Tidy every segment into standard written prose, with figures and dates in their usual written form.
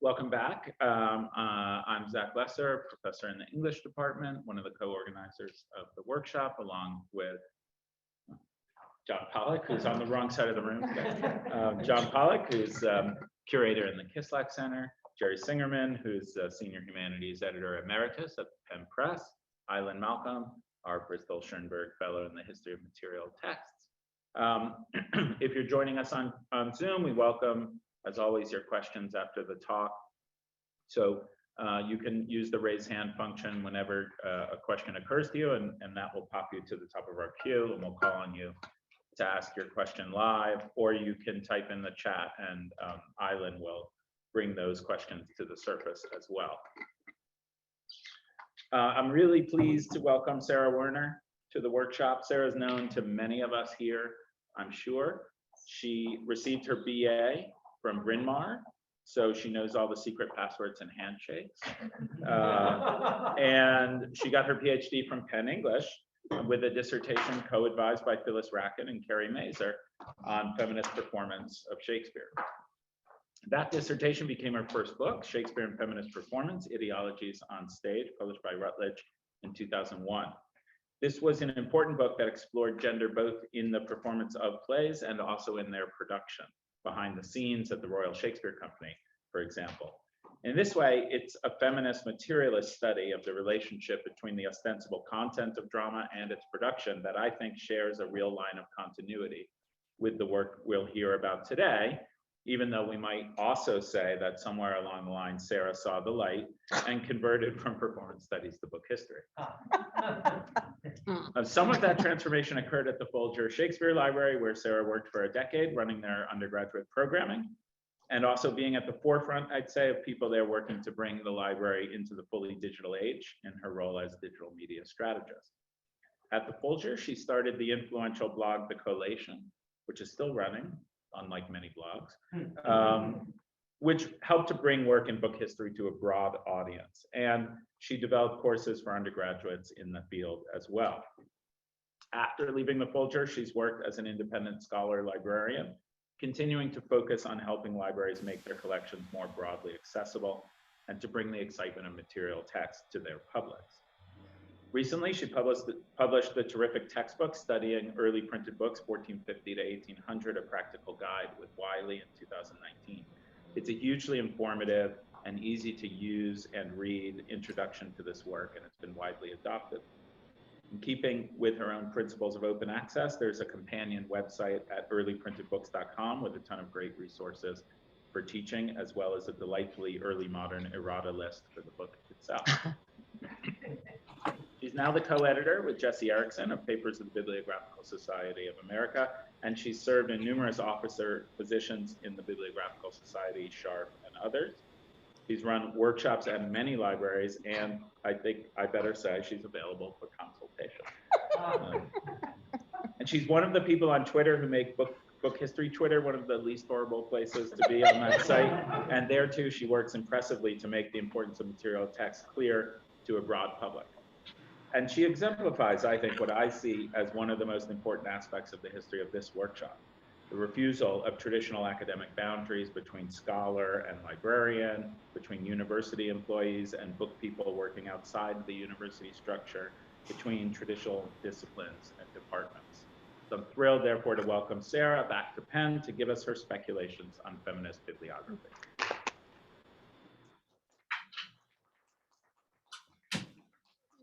Welcome back. I'm Zach Lesser, professor in the English department, one of the co-organizers of the workshop, along with John Pollock, who's on the wrong side of the room today. John Pollock, who's curator in the Kislak Center, Jerry Singerman, who's senior humanities editor emeritus at Penn Press, Eileen Malcolm, our Bristol Schoenberg Fellow in the History of Material Texts. If you're joining us on Zoom, we welcome, as always, your questions after the talk. So you can use the raise hand function whenever a question occurs to you, and that will pop you to the top of our queue, and we'll call on you to ask your question live, or you can type in the chat, and Eileen will bring those questions to the surface as well. I'm really pleased to welcome Sarah Werner to the workshop. Sarah is known to many of us here, I'm sure. She received her BA from Bryn Mawr, so she knows all the secret passwords and handshakes. And she got her PhD from Penn English with a dissertation co-advised by Phyllis Racken and Carrie Mazer on feminist performance of Shakespeare. That dissertation became her first book, Shakespeare and Feminist Performance, Ideologies on Stage, published by Routledge in 2001. This was an important book that explored gender both in the performance of plays and also in their production, behind the scenes at the Royal Shakespeare Company, for example. In this way, it's a feminist materialist study of the relationship between the ostensible content of drama and its production that I think shares a real line of continuity with the work we'll hear about today, even though we might also say that somewhere along the line, Sarah saw the light and converted from performance studies to book history. Some of that transformation occurred at the Folger Shakespeare Library, where Sarah worked for a decade running their undergraduate programming, and also being at the forefront, I'd say, of people there working to bring the library into the fully digital age in her role as digital media strategist. At the Folger, she started the influential blog, The Collation, which is still running, unlike many blogs, which helped to bring work in book history to a broad audience. And she developed courses for undergraduates in the field as well. After leaving the Folger, she's worked as an independent scholar librarian, continuing to focus on helping libraries make their collections more broadly accessible and to bring the excitement of material text to their publics. Recently, she published the terrific textbook studying early printed books, 1450 to 1800, A Practical Guide with Wiley in 2019. It's a hugely informative and easy to use and read introduction to this work, and it's been widely adopted. In keeping with her own principles of open access, there's a companion website at earlyprintedbooks.com with a ton of great resources for teaching, as well as a delightfully early modern errata list for the book itself. She's now the co-editor with Jesse Erickson of Papers of the Bibliographical Society of America, and she's served in numerous officer positions in the Bibliographical Society, Sharp, and others. She's run workshops at many libraries, and I think I better say she's available for consultation. And she's one of the people on Twitter who make book history Twitter one of the least horrible places to be on that site. And there too, she works impressively to make the importance of material text clear to a broad public. And she exemplifies, I think, what I see as one of the most important aspects of the history of this workshop: the refusal of traditional academic boundaries between scholar and librarian, between university employees and book people working outside the university structure, between traditional disciplines and departments. So I'm thrilled, therefore, to welcome Sarah back to Penn to give us her speculations on feminist bibliography.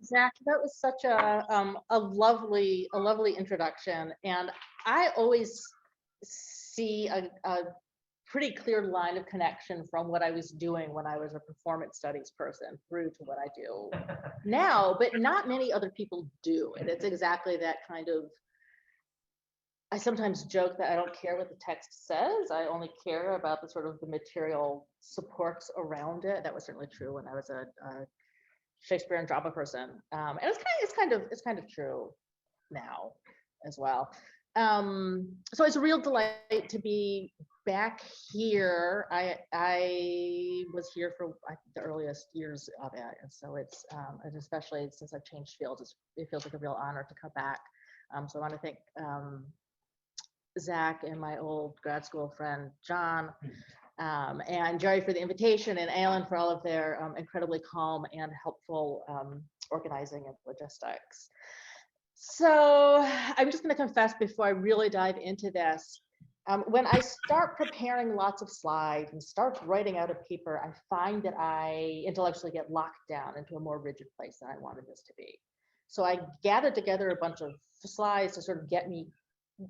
Zach, that was such a lovely introduction, and I always see a pretty clear line of connection from what I was doing when I was a performance studies person through to what I do now, but not many other people do, and it's exactly that kind of. I sometimes joke that I don't care what the text says. I only care about the sort of the material supports around it. That was certainly true when I was a Shakespeare and drama person, and it's kind of true now as well. So it's a real delight to be back here. I was here for the earliest years of it, and so it's and especially since I've changed fields, it feels like a real honor to come back. So I want to thank Zach and my old grad school friend John And Jerry for the invitation, and Alan for all of their incredibly calm and helpful organizing and logistics. So I'm just going to confess before I really dive into this. When I start preparing lots of slides and start writing out a paper, I find that I intellectually get locked down into a more rigid place than I wanted this to be. So I gathered together a bunch of slides to sort of get me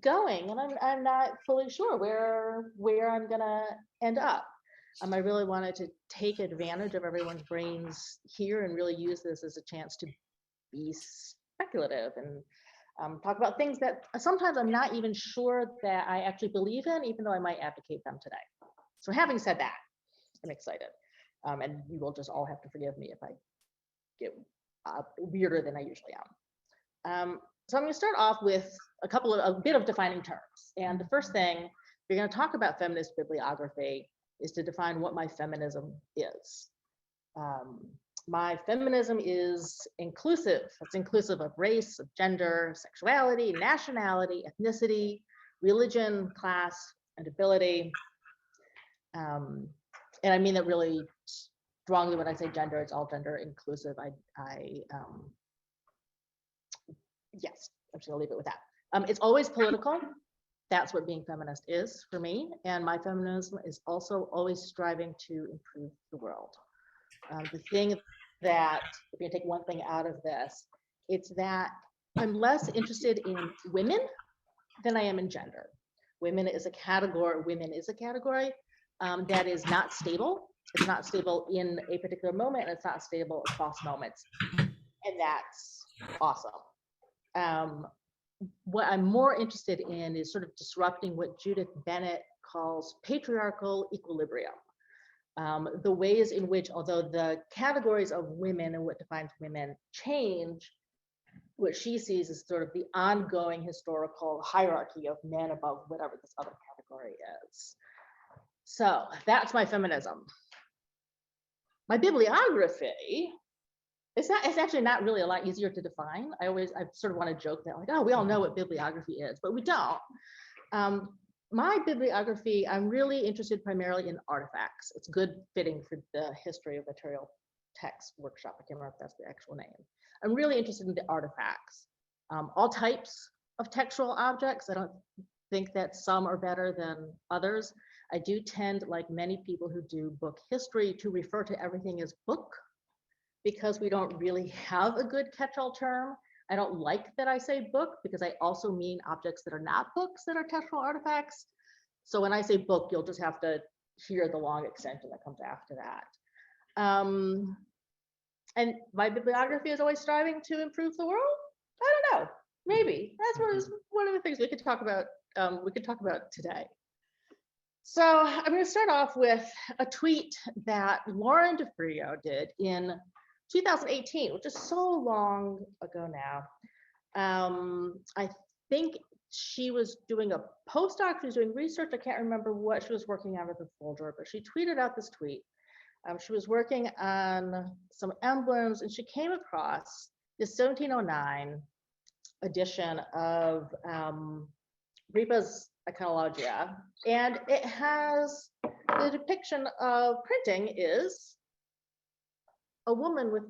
going, and I'm not fully sure where I'm gonna end up. I really wanted to take advantage of everyone's brains here and really use this as a chance to be speculative and talk about things that sometimes I'm not even sure that I actually believe in, even though I might advocate them today. So having said that, I'm excited. And you will just all have to forgive me if I get weirder than I usually am. So I'm going to start off with a bit of defining terms. And the first thing, if you're going to talk about feminist bibliography, is to define what my feminism is. My feminism is inclusive. It's inclusive of race, of gender, sexuality, nationality, ethnicity, religion, class, and ability. And I mean that really strongly when I say gender. It's all gender inclusive. Yes, I'm just gonna leave it with that. It's always political. That's what being feminist is for me. And my feminism is also always striving to improve the world. The thing that, if you take one thing out of this, it's that I'm less interested in women than I am in gender. Women is a category that is not stable. It's not stable in a particular moment, and it's not stable across moments. And that's awesome. What I'm more interested in is sort of disrupting what Judith Bennett calls patriarchal equilibrium. The ways in which, although the categories of women and what defines women change, what she sees is sort of the ongoing historical hierarchy of men above whatever this other category is. So that's my feminism. My bibliography, it's actually not really a lot easier to define. I sort of want to joke that, like, oh, we all know what bibliography is, but we don't. My bibliography, I'm really interested primarily in artifacts. It's good fitting for the history of material text workshop. I can't remember if that's the actual name. I'm really interested in the artifacts, all types of textual objects. I don't think that some are better than others. I do tend, like many people who do book history, to refer to everything as book, because we don't really have a good catch-all term. I don't like that I say book, because I also mean objects that are not books that are textual artifacts. So when I say book, you'll just have to hear the long extension that comes after that. And my bibliography is always striving to improve the world. I don't know, maybe that's one of the things we could talk about. Today. So I'm going to start off with a tweet that Lauren DeFrio did in 2018, which is so long ago now. I think she was doing a postdoc, she was doing research. I can't remember what she was working on with the folder, but she tweeted out this tweet. She was working on some emblems, and she came across this 1709 edition of Ripa's Iconologia, and it has the depiction of printing is a woman with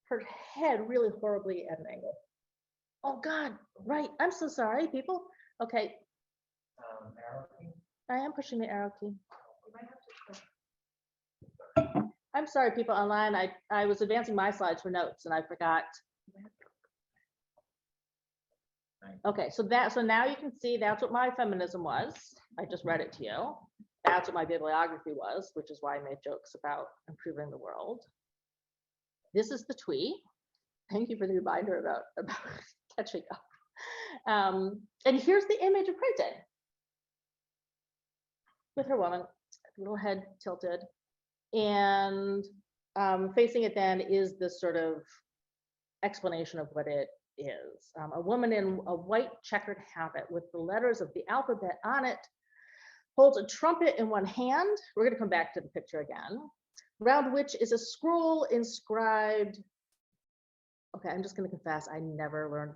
her head really horribly at an angle. Oh God, right. I'm so sorry, people. Okay. Arrow key. I am pushing the arrow key. I'm sorry, people online. I was advancing my slides for notes and I forgot. Okay, so now you can see that's what my feminism was. I just read it to you. That's what my bibliography was, which is why I made jokes about improving the world. This is the tweet. Thank you for the reminder about catching up. And here's the image of printing with her woman, little head tilted, and facing it then is this sort of explanation of what it is. A woman in a white checkered habit with the letters of the alphabet on it holds a trumpet in one hand. We're going to come back to the picture again, around which is a scroll inscribed. Okay, I'm just going to confess, I never learned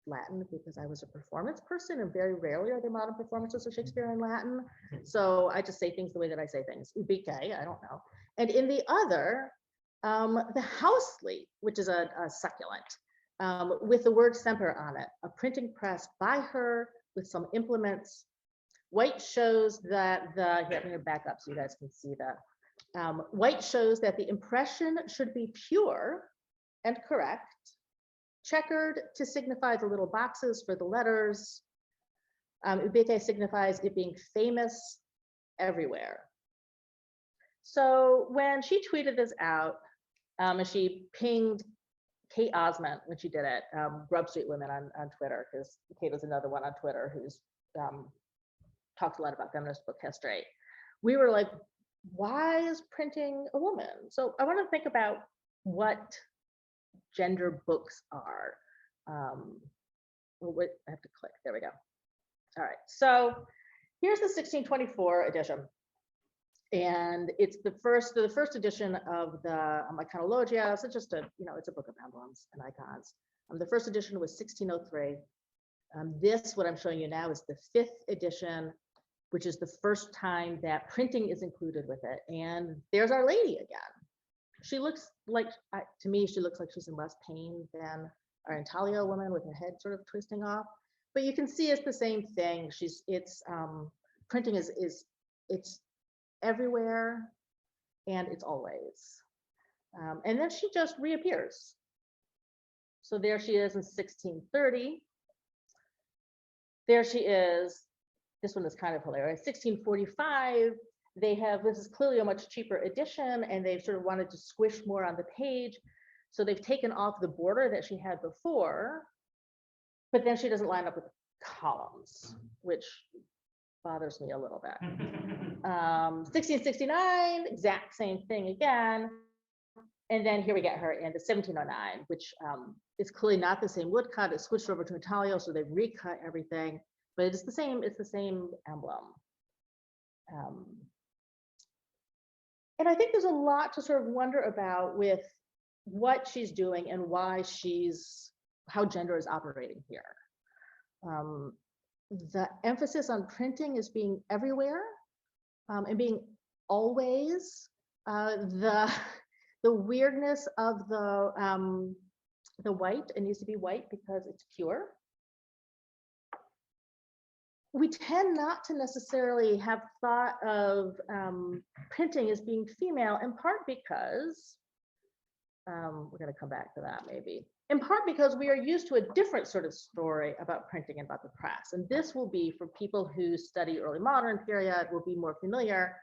Latin because I was a performance person, and very rarely are there modern performances of Shakespeare in Latin. So I just say things the way that I say things. Ubique, I don't know. And in the other, the housely, which is a succulent, with the word semper on it, a printing press by her with some implements. White shows that here, I'm going to back up so you guys can see that. White shows that the impression should be pure and correct, checkered to signify the little boxes for the letters. Ubique signifies it being famous everywhere. So when she tweeted this out, and she pinged Kate Osment when she did it, Grub Street Women on Twitter, because Kate is another one on Twitter who's talks a lot about feminist book history. We were like, why is printing a woman? So I want to think about what gender books are. Wait, I have to click, there we go. All right, so here's the 1624 edition. And it's the first edition of the Iconologia. So just it's a book of emblems and icons. The first edition was 1603. This, what I'm showing you now, is the 5th edition, which is the first time that printing is included with it. And there's Our Lady again. She looks like, to me, she looks like she's in less pain than our Intaglio woman with her head sort of twisting off. But you can see it's the same thing. Printing is it's everywhere, and it's always. And then she just reappears. So there she is in 1630. There she is. This one is kind of hilarious. 1645, this is clearly a much cheaper edition, and they've sort of wanted to squish more on the page. So they've taken off the border that she had before, but then she doesn't line up with the columns, which bothers me a little bit. 1669, exact same thing again. And then here we get her in the 1709, which is clearly not the same woodcut. It's switched over to Intaglio, so they've recut everything, but it's the same emblem. And I think there's a lot to sort of wonder about with what she's doing and how gender is operating here. The emphasis on printing is being everywhere and being always. The weirdness of the white, it needs to be white because it's pure. We tend not to necessarily have thought of printing as being female, in part because, we're going to come back to that maybe, in part because we are used to a different sort of story about printing and about the press. And this will be, for people who study early modern period, will be more familiar.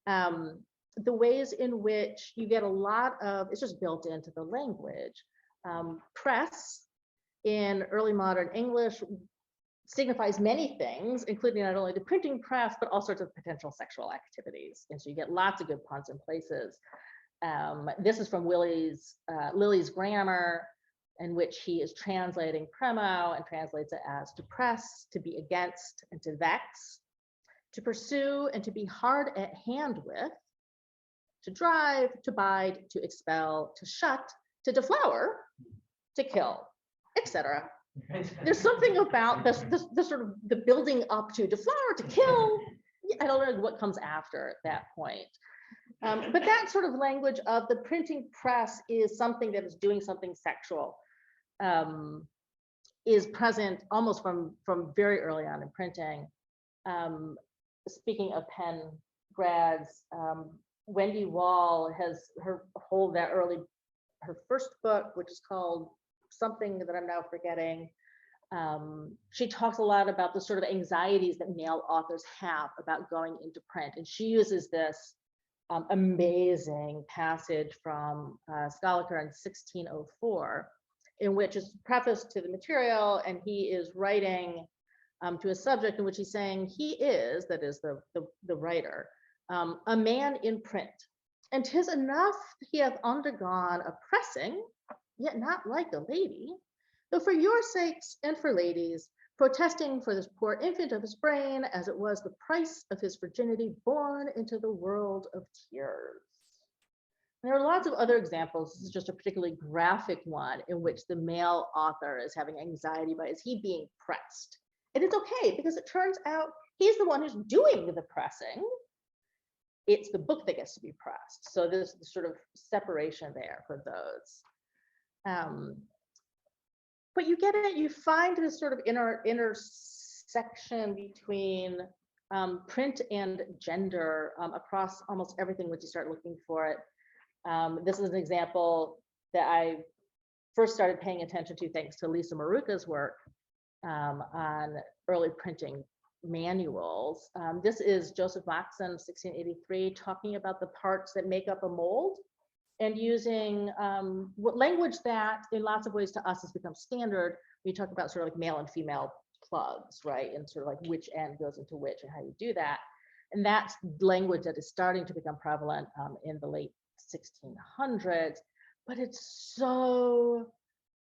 The ways in which you get a lot of, it's just built into the language. Press in early modern English signifies many things, including not only the printing press, but all sorts of potential sexual activities. And so you get lots of good puns in places. This is from Lily's grammar, in which he is translating premo and translates it as to press, to be against, and to vex, to pursue, and to be hard at hand with, to drive, to bide, to expel, to shut, to deflower, to kill, etc. There's something about this sort of the building up to deflower, to kill. I don't know what comes after that point. But that sort of language of the printing press is something that is doing something sexual, is present almost from very early on in printing. Speaking of pen grads, Wendy Wall has her first book, which is called something that I'm now forgetting. She talks a lot about the sort of anxieties that male authors have about going into print. And she uses this amazing passage from Schollaker in 1604, in which is preface to the material, and he is writing to a subject in which he's saying he is, that is the writer, a man in print, and 'tis enough he hath undergone a pressing, yet not like a lady, though for your sakes and for ladies, protesting for this poor infant of his brain, as it was the price of his virginity born into the world of tears. There are lots of other examples. This is just a particularly graphic one in which the male author is having anxiety by, is he being pressed? And it's okay, because it turns out he's the one who's doing the pressing. It's the book that gets to be pressed. So there's the sort of separation there for those. But you get it, you find this sort of intersection between print and gender across almost everything once you start looking for it. This is an example that I first started paying attention to thanks to Lisa Maruka's work on early printing manuals. This is Joseph Moxon, 1683, talking about the parts that make up a mold, and using what language that in lots of ways to us has become standard. We talk about sort of like male and female plugs, right? And sort of like which end goes into which and how you do that. And that's language that is starting to become prevalent in the late 1600s, but it's so,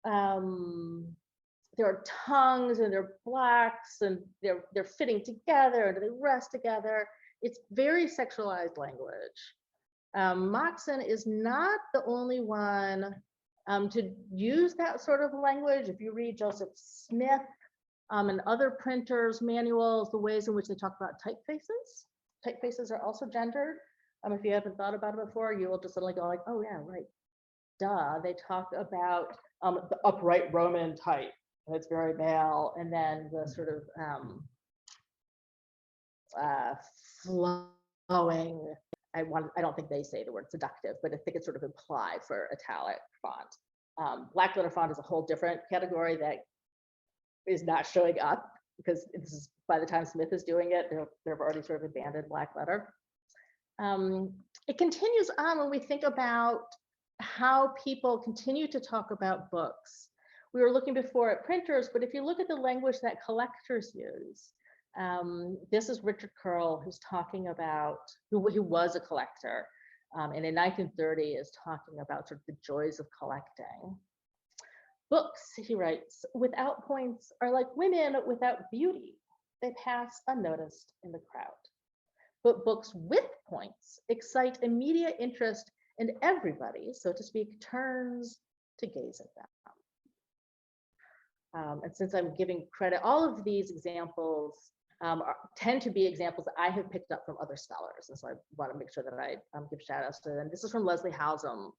there are tongues and they're blacks and they're fitting together and they rest together. It's very sexualized language. Moxon is not the only one to use that sort of language. If you read Joseph Smith and other printers' manuals, the ways in which they talk about typefaces are also gendered. If you haven't thought about it before, you will just suddenly go like, oh yeah, right, duh. They talk about the upright Roman type, that's very male, and then the sort of flowing, I don't think they say the word seductive, but I think it's sort of implied for italic font. Black letter font is a whole different category that is not showing up, because this is, by the time Smith is doing it, they've already sort of abandoned black letter. It continues on when we think about how people continue to talk about books. We were looking before at printers, but if you look at the language that collectors use, this is Richard Curl, who's talking about, who was a collector, and in 1930 is talking about sort of the joys of collecting. Books, he writes, without points are like women without beauty. They pass unnoticed in the crowd. But books with points excite immediate interest, and everybody, so to speak, turns to gaze at them. And since I'm giving credit, all of these examples tend to be examples that I have picked up from other scholars. And so I want to make sure that I give shout outs to them. This is from Leslie Howsam,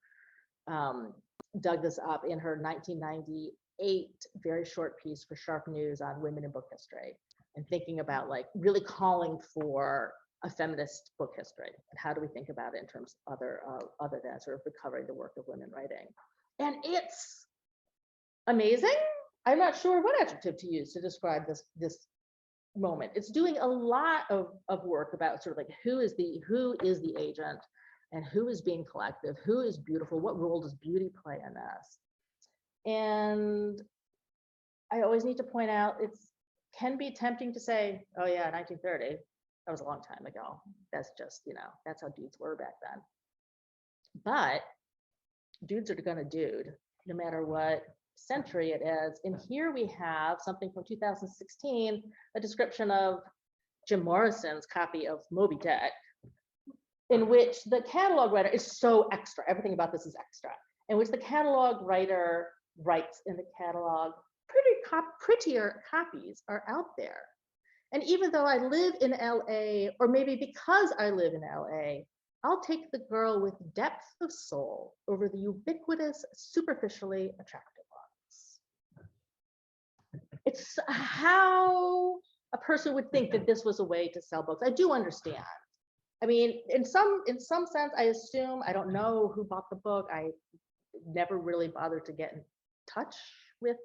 dug this up in her 1998 very short piece for Sharp News on women in book history, and thinking about like really calling for a feminist book history, and how do we think about it in terms of other than sort of recovering the work of women writing. And it's amazing. I'm not sure what adjective to use to describe this moment. It's doing a lot of work about sort of like who is the agent, and who is being collective, who is beautiful, what role does beauty play in this? And I always need to point out, it can be tempting to say, oh yeah, 1930, that was a long time ago. That's just, that's how dudes were back then. But dudes are gonna dude, no matter what century it is. And here we have something from 2016, a description of Jim Morrison's copy of Moby Dick, in which the catalog writer is so extra. Everything about this is extra. In which the catalog writer writes in the catalog, prettier copies are out there. And even though I live in LA, or maybe because I live in LA, I'll take the girl with depth of soul over the ubiquitous, superficially attractive ones. It's how a person would think that this was a way to sell books. I do understand. I mean, in some sense, I assume, I don't know who bought the book. I never really bothered to get in touch with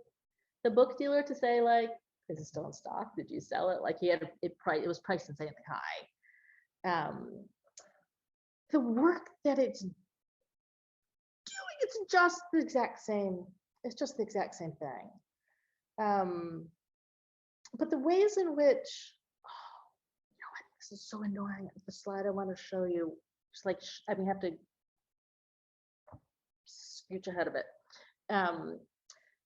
the book dealer to say like, is it still in stock? Did you sell it? Like it was priced insanely high. The work that it's doing, it's just the exact same. It's just the exact same thing. But the ways in which, this is so annoying. The slide I want to show you, just like, I have to scooch ahead of it.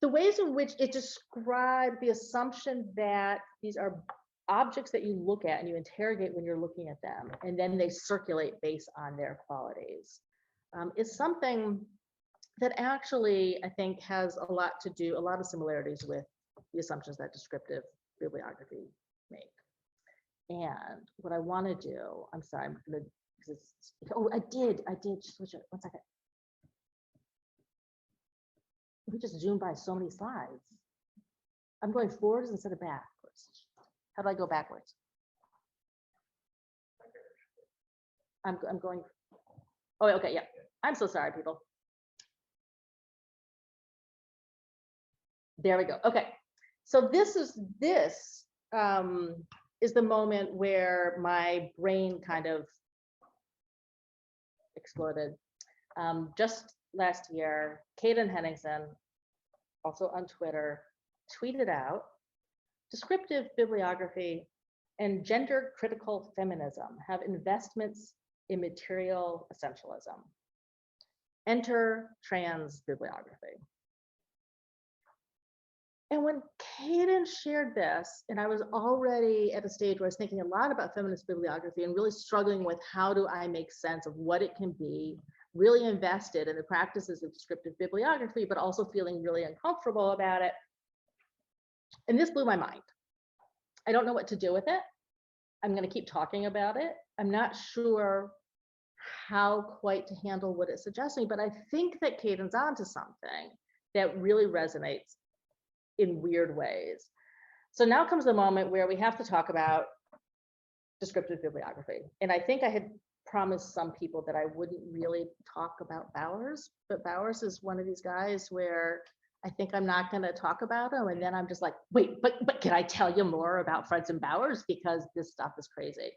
The ways in which it describes the assumption that these are objects that you look at and you interrogate when you're looking at them, and then they circulate based on their qualities. is something that actually, I think, has a lot of similarities with the assumptions that descriptive bibliography make. And what I want to do, I'm sorry, I'm going to, oh, I did switch it. 1 second. We just zoomed by so many slides. I'm going forwards instead of backwards. How do I go backwards? I'm going, oh, okay, yeah. I'm so sorry, people. There we go. Okay, so this is the moment where my brain kind of exploded. Just last year, Kaden Henningsen, also on Twitter, tweeted out, descriptive bibliography and gender critical feminism have investments in material essentialism. Enter trans bibliography. And when Kaden shared this, and I was already at a stage where I was thinking a lot about feminist bibliography and really struggling with how do I make sense of what it can be, really invested in the practices of descriptive bibliography, but also feeling really uncomfortable about it. And this blew my mind. I don't know what to do with it. I'm going to keep talking about it. I'm not sure how quite to handle what it's suggesting, but I think that Kaden's onto something that really resonates in weird ways. So now comes the moment where we have to talk about descriptive bibliography. And I think I had promised some people that I wouldn't really talk about Bowers, but Bowers is one of these guys where I think I'm not going to talk about him. And then I'm just like, wait, but can I tell you more about French and Bowers? Because this stuff is crazy.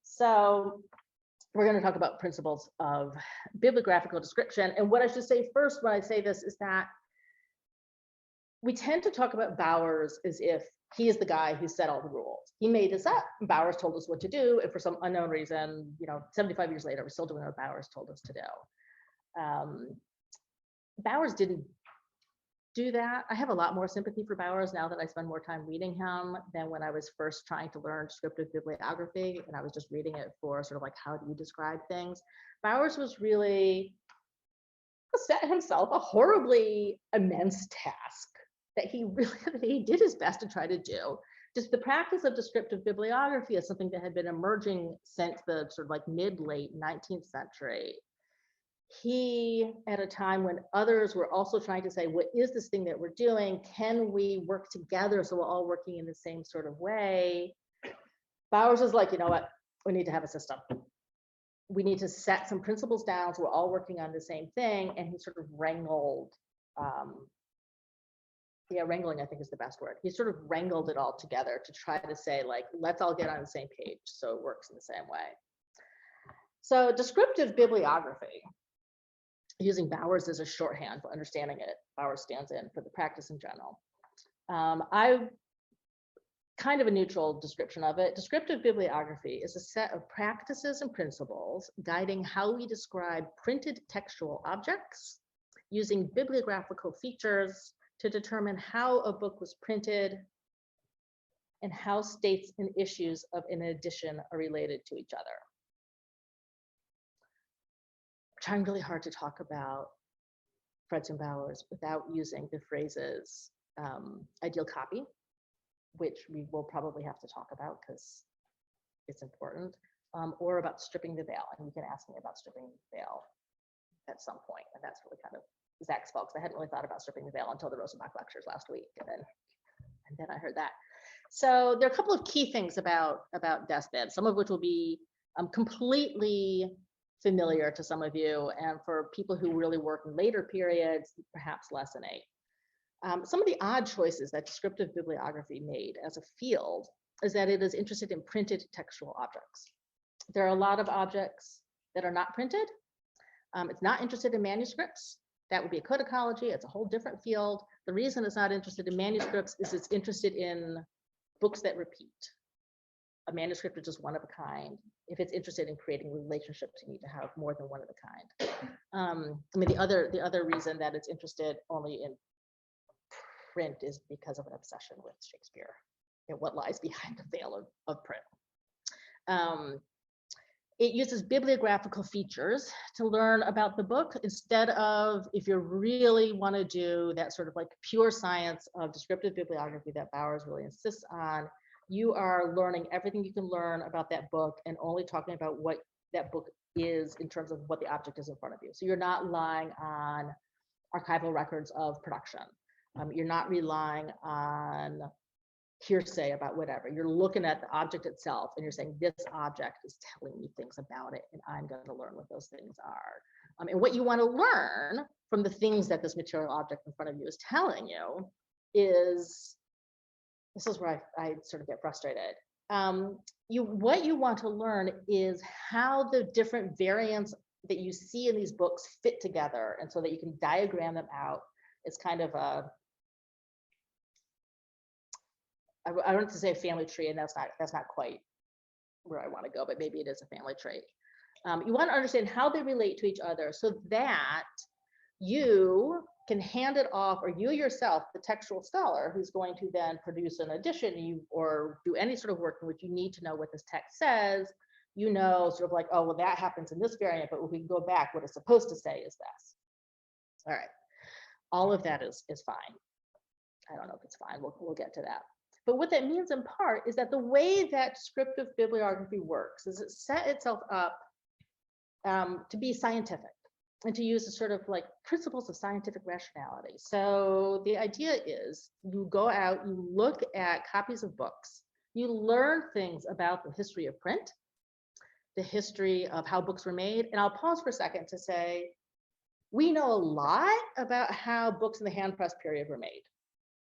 So we're going to talk about principles of bibliographical description. And what I should say first when I say this is that we tend to talk about Bowers as if he is the guy who set all the rules. He made this up. Bowers told us what to do. And for some unknown reason, 75 years later, we're still doing what Bowers told us to do. Bowers didn't do that. I have a lot more sympathy for Bowers now that I spend more time reading him than when I was first trying to learn descriptive bibliography and I was just reading it for sort of like, how do you describe things? Bowers was really set himself a horribly immense task that he did his best to try to do. Just the practice of descriptive bibliography is something that had been emerging since the sort of like mid-late 19th century. He, at a time when others were also trying to say, what is this thing that we're doing? Can we work together so we're all working in the same sort of way? Bowers was like, you know what? We need to have a system. We need to set some principles down so we're all working on the same thing. And he sort of wrangled, wrangling, I think is the best word. He sort of wrangled it all together to try to say, like, let's all get on the same page so it works in the same way. So descriptive bibliography, using Bowers as a shorthand for understanding it, Bowers stands in for the practice in general. I kind of a neutral description of it. Descriptive bibliography is a set of practices and principles guiding how we describe printed textual objects using bibliographical features to determine how a book was printed and how states and issues of an edition are related to each other. I'm trying really hard to talk about French and Bowers without using the phrases ideal copy, which we will probably have to talk about because it's important, or about stripping the veil. And you can ask me about stripping the veil at some point, and that's really kind of Zach's fault, because I hadn't really thought about stripping the veil until the Rosenbach lectures last week, and then I heard that. So there are a couple of key things about deathbed, some of which will be completely familiar to some of you, and for people who really work in later periods, perhaps less innate. Some of the odd choices that descriptive bibliography made as a field is that it is interested in printed textual objects. There are a lot of objects that are not printed. It's not interested in manuscripts. That would be a codicology. It's a whole different field. The reason it's not interested in manuscripts is it's interested in books that repeat. A manuscript is just one of a kind. If it's interested in creating relationships, you need to have more than one of a kind. I mean, the other reason that it's interested only in print is because of an obsession with Shakespeare and what lies behind the veil of print. It uses bibliographical features to learn about the book instead of, if you really want to do that sort of like pure science of descriptive bibliography that Bowers really insists on, you are learning everything you can learn about that book and only talking about what that book is in terms of what the object is in front of you. So you're not relying on archival records of production. You're not relying on hearsay about whatever. You're looking at the object itself and you're saying, this object is telling me things about it and I'm going to learn what those things are. And what you want to learn from the things that this material object in front of you is telling you is, this is where I sort of get frustrated. What you want to learn is how the different variants that you see in these books fit together, and so that you can diagram them out. It's kind of a, I wanted to say a family tree, and that's not quite where I want to go, but maybe it is a family tree. You want to understand how they relate to each other so that you can hand it off, or you yourself, the textual scholar, who's going to then produce an edition, or do any sort of work in which you need to know what this text says, you know, sort of like, oh, well, that happens in this variant, but if we go back, what it's supposed to say is this. All right, all of that is fine. I don't know if it's fine, we'll get to that. But what that means in part is that the way that descriptive bibliography works is it set itself up to be scientific and to use the sort of like principles of scientific rationality. So the idea is you go out, you look at copies of books, you learn things about the history of print, the history of how books were made. And I'll pause for a second to say, we know a lot about how books in the hand press period were made.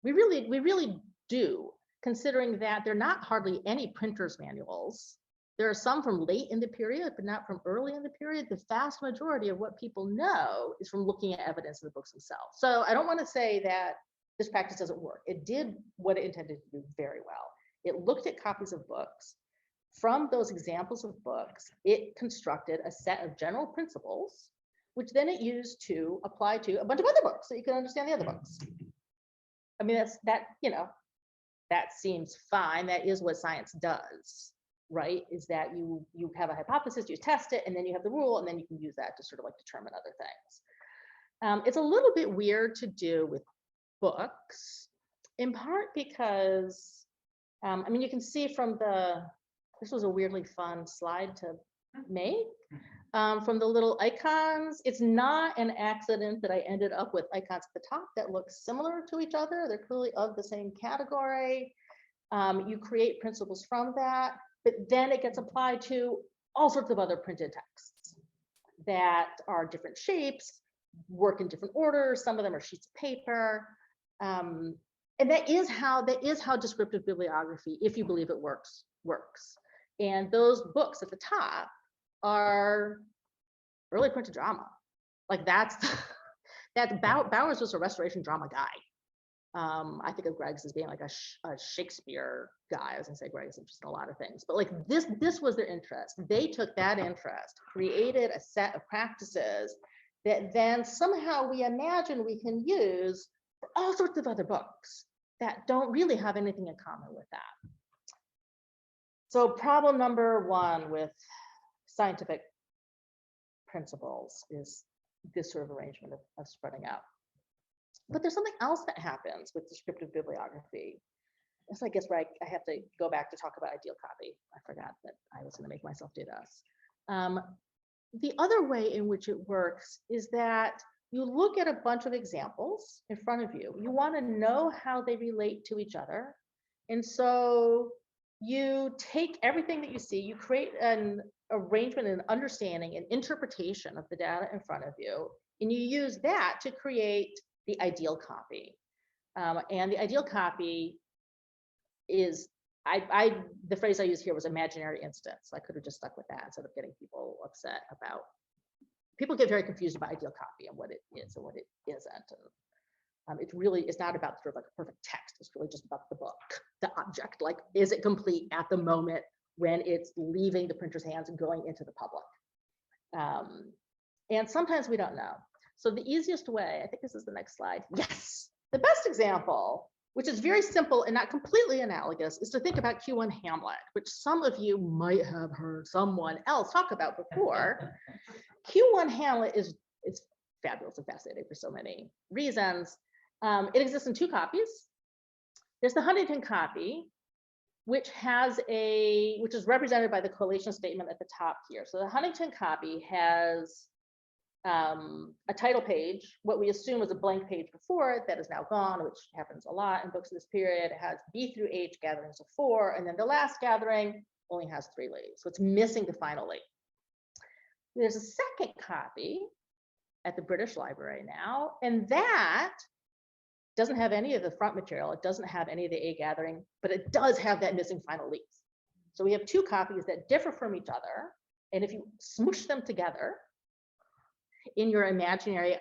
We really do, considering that there are not hardly any printer's manuals. There are some from late in the period, but not from early in the period. The vast majority of what people know is from looking at evidence in the books themselves. So I don't want to say that this practice doesn't work. It did what it intended to do very well. It looked at copies of books. From those examples of books, it constructed a set of general principles, which then it used to apply to a bunch of other books so you can understand the other books. I mean, that seems fine. That is what science does, right? Is that you have a hypothesis, you test it, and then you have the rule, and then you can use that to sort of like determine other things. It's a little bit weird to do with books, in part because, I mean, you can see from this was a weirdly fun slide to make. From the little icons, it's not an accident that I ended up with icons at the top that look similar to each other. They're clearly of the same category. You create principles from that, but then it gets applied to all sorts of other printed texts that are different shapes, work in different orders. Some of them are sheets of paper. And that is how descriptive bibliography, if you believe it works. And those books at the top are early printed drama. Like Bowers was a restoration drama guy. I think of Greg's as being like a Shakespeare guy. I was gonna say Greg is interested in a lot of things, but like this was their interest. They took that interest, created a set of practices that then somehow we imagine we can use for all sorts of other books that don't really have anything in common with that. So problem number one with scientific principles is this sort of arrangement of spreading out. But there's something else that happens with descriptive bibliography. So I guess where I have to go back to talk about ideal copy. I forgot that I was going to make myself do this. The other way in which it works is that you look at a bunch of examples in front of you. You want to know how they relate to each other. And so you take everything that you see, you create an arrangement, an understanding, an interpretation of the data in front of you, and you use that to create the ideal copy. And the ideal copy is, the phrase I used here was imaginary instance. I could have just stuck with that instead of getting people upset about, people get very confused about ideal copy and what it is and what it isn't. And it really is not about sort of like a perfect text. It's really just about the book, the object. Like, is it complete at the moment when it's leaving the printer's hands and going into the public? And sometimes we don't know. So the easiest way, I think this is the next slide. Yes, the best example which is very simple and not completely analogous, is to think about Q1 Hamlet, which some of you might have heard someone else talk about before. Q1 Hamlet is fabulous and fascinating for so many reasons. It exists in 2 copies. There's the Huntington copy, which is represented by the collation statement at the top here. So the Huntington copy has a title page, what we assume was a blank page before it that is now gone, which happens a lot in books of this period. It has B through H gatherings of 4, and then the last gathering only has 3 leaves. So it's missing the final leaf. There's a second copy at the British Library now, and that doesn't have any of the front material. It doesn't have any of the A gathering, but it does have that missing final leaf. So we have 2 copies that differ from each other. And if you smoosh them together in your imaginary,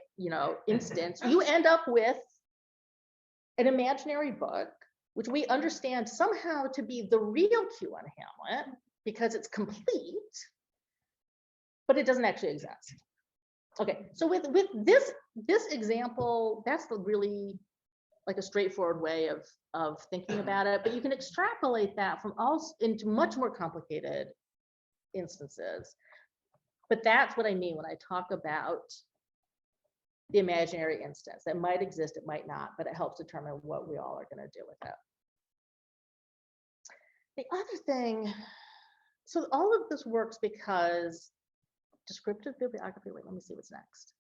instance, you end up with an imaginary book, which we understand somehow to be the real Q1 Hamlet because it's complete, but it doesn't actually exist. Okay, so with this example, that's the really like a straightforward way of thinking about it, but you can extrapolate that from all into much more complicated instances. But that's what I mean when I talk about the imaginary instance that might exist, it might not, but it helps determine what we all are going to do with it. The other thing, so all of this works because descriptive bibliography, wait, let me see what's next.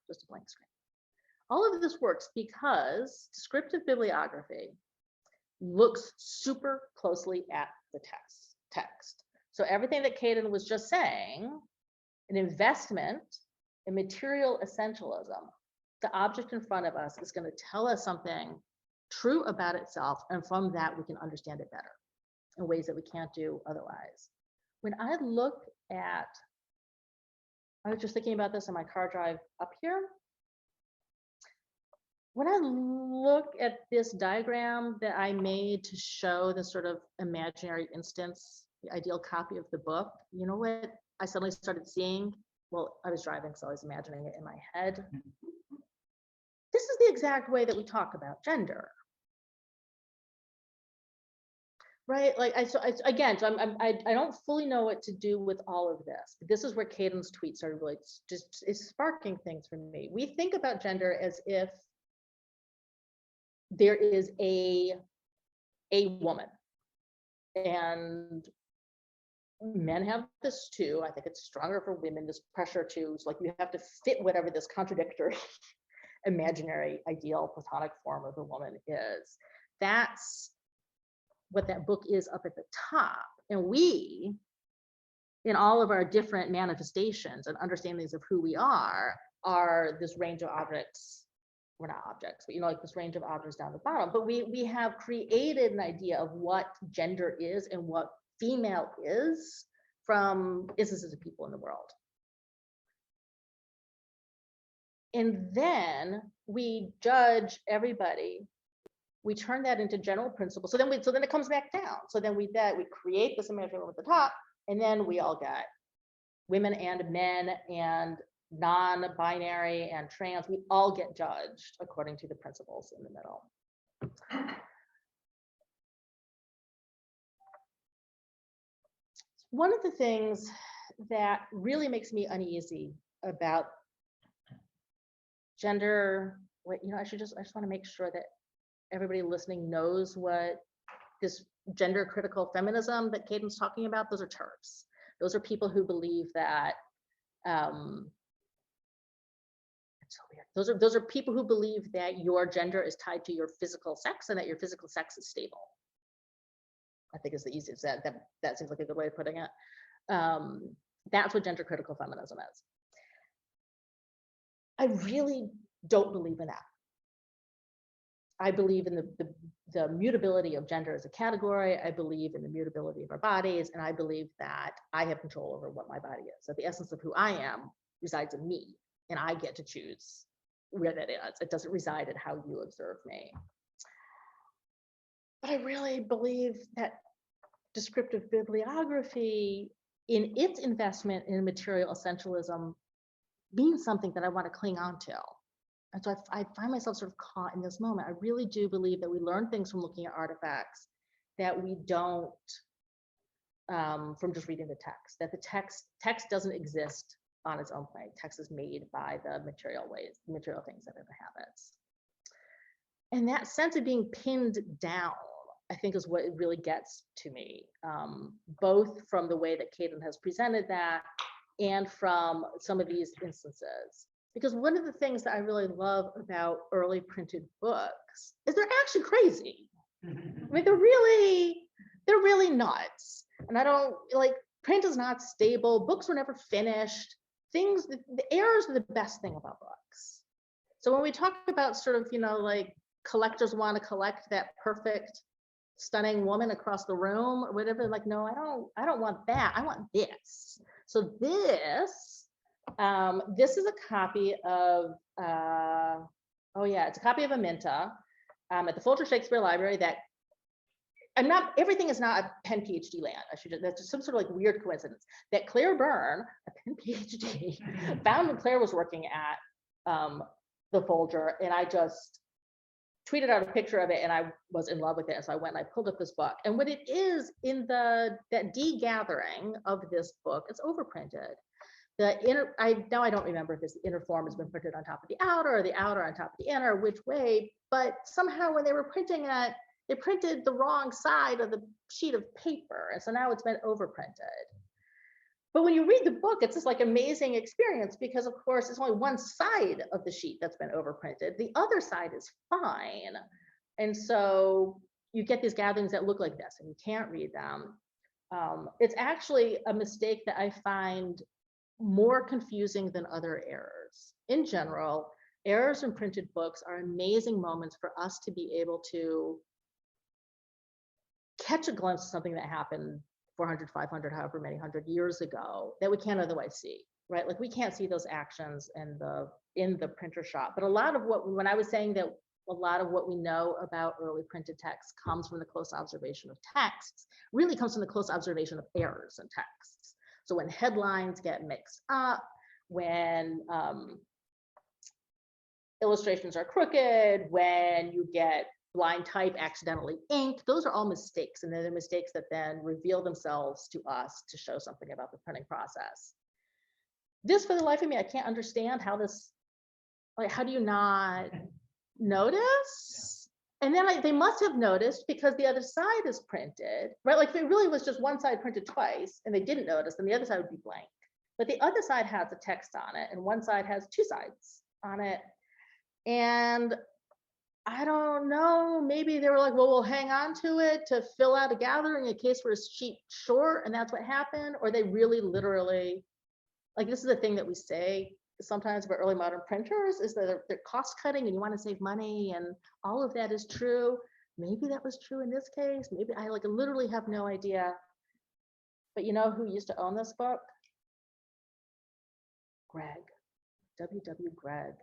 Just a blank screen. All of this works because descriptive bibliography looks super closely at the text. So everything that Caden was just saying, an investment in material essentialism, the object in front of us is going to tell us something true about itself, and from that we can understand it better in ways that we can't do otherwise. When I look at, I was just thinking about this in my car drive up here. When I look at this diagram that I made to show the sort of imaginary instance, the ideal copy of the book, you know what I suddenly started seeing? Well, I was driving, so I was imagining it in my head. This is the exact way that we talk about gender. Right, like I don't fully know what to do with all of this. But this is where Caden's tweets are really just is sparking things for me. We think about gender as if there is a woman, and men have this too. I think it's stronger for women, this pressure to, like, you have to fit whatever this contradictory imaginary ideal platonic form of a woman is. That's what that book is up at the top. And we, in all of our different manifestations and understandings of who we are this range of objects. We're not objects, but like this range of objects down the bottom. But we have created an idea of what gender is and what female is from instances of people in the world. And then we judge everybody. We turn that into general principles. So then it comes back down. So then we create this imaginary at the top, and then we all get women and men and non-binary and trans. We all get judged according to the principles in the middle. One of the things that really makes me uneasy about gender, I just want to make sure that everybody listening knows what this gender critical feminism that Caden's talking about, those are TERFs. Those are people who believe that, it's so weird. Those are people who believe that your gender is tied to your physical sex and that your physical sex is stable. I think is the easiest, that seems like a good way of putting it. That's what gender critical feminism is. I really don't believe in that. I believe in the mutability of gender as a category. I believe in the mutability of our bodies, and I believe that I have control over what my body is. That the essence of who I am resides in me, and I get to choose where that is. It doesn't reside in how you observe me. But I really believe that descriptive bibliography, in its investment in material essentialism, means something that I want to cling on to. And so I find myself sort of caught in this moment. I really do believe that we learn things from looking at artifacts that we don't from just reading the text, that the text doesn't exist on its own plane. Text is made by the material things that it inhabits. And that sense of being pinned down, I think, is what it really gets to me, both from the way that Caden has presented that and from some of these instances. Because one of the things that I really love about early printed books is they're actually crazy. I mean, they're really nuts. And I don't like, print is not stable. Books were never finished. The errors are the best thing about books. So when we talk about sort of, like collectors want to collect that perfect, stunning woman across the room or whatever, like, no, I don't want that. I want this. So this is a copy of, it's a copy of a Minta at the Folger Shakespeare Library that everything is not a Penn PhD land. That's just some sort of like weird coincidence that Claire Byrne, a Penn PhD, found when Claire was working at the Folger, and I just tweeted out a picture of it and I was in love with it. So I went and I pulled up this book. And what it is in that degathering of this book, it's overprinted. I don't remember if the inner form has been printed on top of the outer or the outer on top of the inner, which way, but somehow when they were printing it, they printed the wrong side of the sheet of paper. And so now it's been overprinted. But when you read the book, it's this like amazing experience because of course it's only one side of the sheet that's been overprinted. The other side is fine. And so you get these gatherings that look like this and you can't read them. It's actually a mistake that I find more confusing than other errors. In general, errors in printed books are amazing moments for us to be able to catch a glimpse of something that happened 400, 500, however many 100 years ago that we can't otherwise see, right? Like we can't see those actions in the printer shop. But when I was saying that a lot of what we know about early printed text comes from the close observation of texts, really comes from the close observation of errors in texts. So when headlines get mixed up, when illustrations are crooked, when you get blind type accidentally inked, those are all mistakes. And they're the mistakes that then reveal themselves to us to show something about the printing process. This, for the life of me, I can't understand how this, like, how do you not notice? And then they must have noticed because the other side is printed, right? Like if it really was just one side printed twice and they didn't notice, then the other side would be blank. But the other side has a text on it and one side has two sides on it. And I don't know, maybe they were like, well, we'll hang on to it to fill out a gathering in case we're a sheet short, and that's what happened. Or they really literally, like this is the thing that we say sometimes about early modern printers is that they're cost cutting and you want to save money and all of that is true. Maybe that was true in this case. Maybe I literally have no idea. But you know who used to own this book? Greg, W.W. Greg.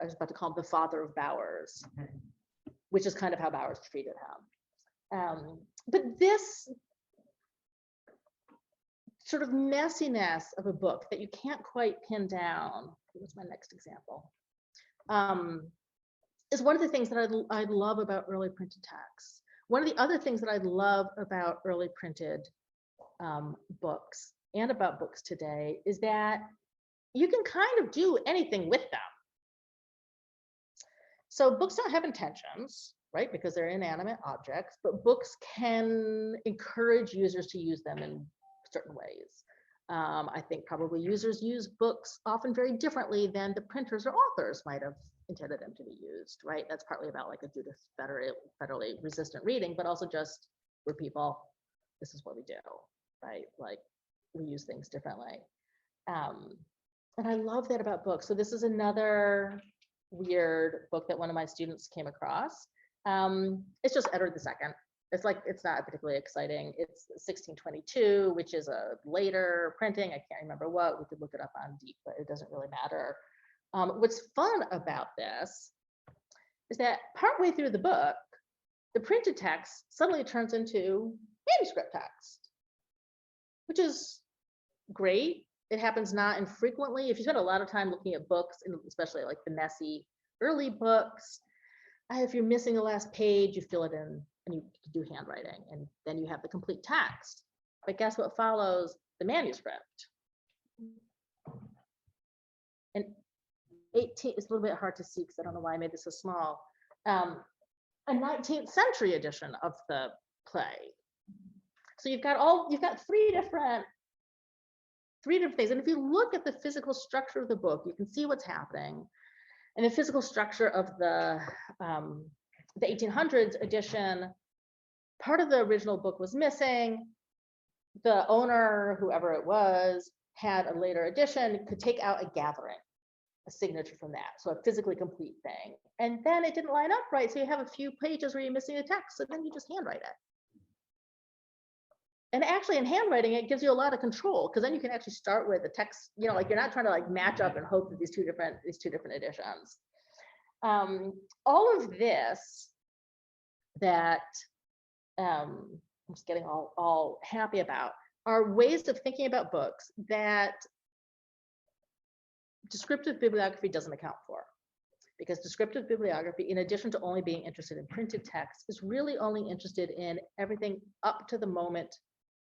I was about to call him the father of Bowers, which is kind of how Bowers treated him. But this sort of messiness of a book that you can't quite pin down, what's my next example, is one of the things that I love about early printed texts. One of the other things that I love about early printed books and about books today is that you can kind of do anything with them. So books don't have intentions, right? Because they're inanimate objects, but books can encourage users to use them in certain ways. I think probably users use books often very differently than the printers or authors might have intended them to be used, right? That's partly about like a Judith federally resistant reading, but also just we're people, this is what we do, right? Like we use things differently. And I love that about books. So this is another weird book that one of my students came across. It's just Edward II. It's not particularly exciting. It's 1622, which is a later printing. I can't remember what. We could look it up on Deep, but it doesn't really matter. What's fun about this is that partway through the book, the printed text suddenly turns into manuscript text, which is great it happens not infrequently. If you spend a lot of time looking at books, and especially like the messy early books, if you're missing the last page, you fill it in and you do handwriting, and then you have the complete text. But guess what follows the manuscript? And 18, it's a little bit hard to see because I don't know why I made this so small. A 19th century edition of the play. So you've got three different things. And if you look at the physical structure of the book, you can see what's happening. And the physical structure of the 1800s edition, part of the original book was missing. The owner, whoever it was, had a later edition, could take out a gathering, a signature from that. So a physically complete thing. And then it didn't line up right. So you have a few pages where you're missing the text. So then you just handwrite it. And actually in handwriting, it gives you a lot of control, because then you can actually start with the text, like you're not trying to like match up and hope that these two different editions. All of this that I'm just getting all happy about are ways of thinking about books that descriptive bibliography doesn't account for. Because descriptive bibliography, in addition to only being interested in printed text, is really only interested in everything up to the moment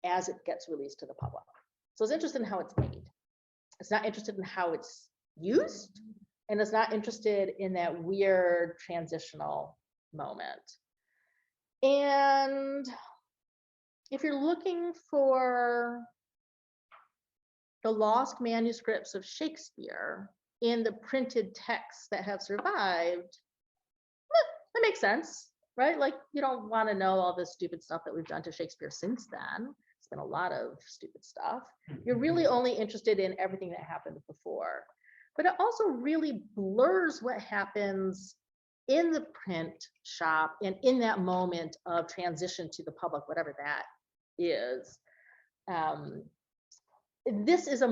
as it gets released to the public. So it's interested in how it's made. It's not interested in how it's used, and it's not interested in that weird transitional moment. And if you're looking for the lost manuscripts of Shakespeare in the printed texts that have survived, that makes sense, right? Like, you don't want to know all this stupid stuff that we've done to Shakespeare since then. It's been a lot of stupid stuff. You're really only interested in everything that happened before. But it also really blurs what happens in the print shop and in that moment of transition to the public, whatever that is. This is a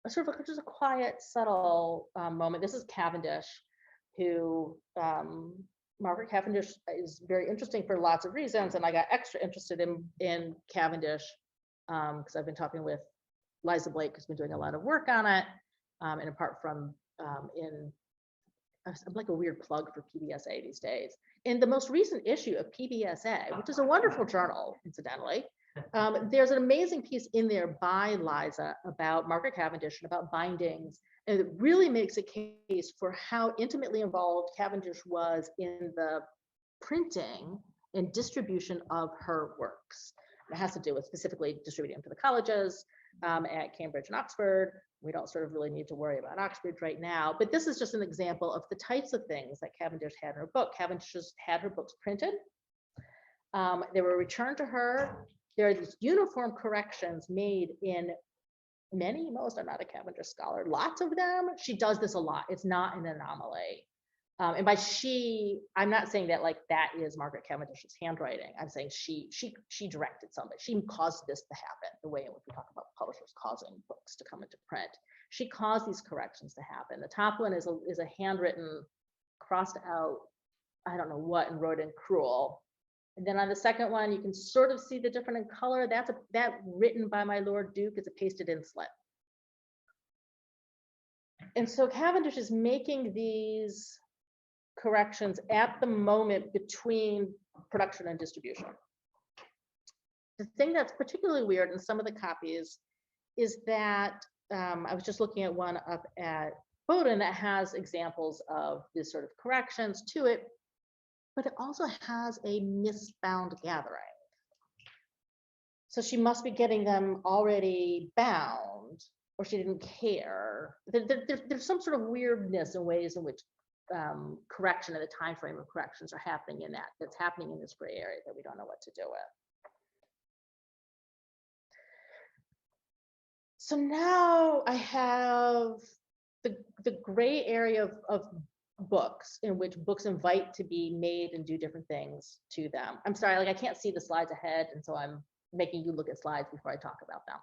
sort of just a quiet, subtle moment. This is Cavendish, who Margaret Cavendish is very interesting for lots of reasons, and I got extra interested in Cavendish because I've been talking with Liza Blake, who's been doing a lot of work on it, and apart from I'm like a weird plug for PBSA these days. In the most recent issue of PBSA, which is a wonderful journal, incidentally, there's an amazing piece in there by Liza about Margaret Cavendish and about bindings, and it really makes a case for how intimately involved Cavendish was in the printing and distribution of her works. It has to do with specifically distributing them to the colleges at Cambridge and Oxford. We don't sort of really need to worry about Oxford right now, but this is just an example of the types of things that Cavendish had in her book. Cavendish just had her books printed. They were returned to her. There are these uniform corrections made in most, I'm not a Cavendish scholar, lots of them. She does this a lot. It's not an anomaly. And by she, I'm not saying that like that is Margaret Cavendish's handwriting. I'm saying she directed somebody. She caused this to happen, the way in which we talk about publishers causing books to come into print. She caused these corrections to happen. The top one is a handwritten, crossed out, I don't know what, and wrote in cruel. And then on the second one, you can sort of see the different in color. That written by my Lord Duke is a pasted in slip. And so Cavendish is making these corrections at the moment between production and distribution. The thing that's particularly weird in some of the copies is that I was just looking at one up at Bowdoin that has examples of this sort of corrections to it, but it also has a misbound gathering. So she must be getting them already bound, or she didn't care. There's some sort of weirdness in ways in which correction and the time frame of corrections are happening in that's happening in this gray area that we don't know what to do with. So now I have the gray area of books in which books invite to be made and do different things to them. I'm sorry, like I can't see the slides ahead, and so I'm making you look at slides before I talk about them.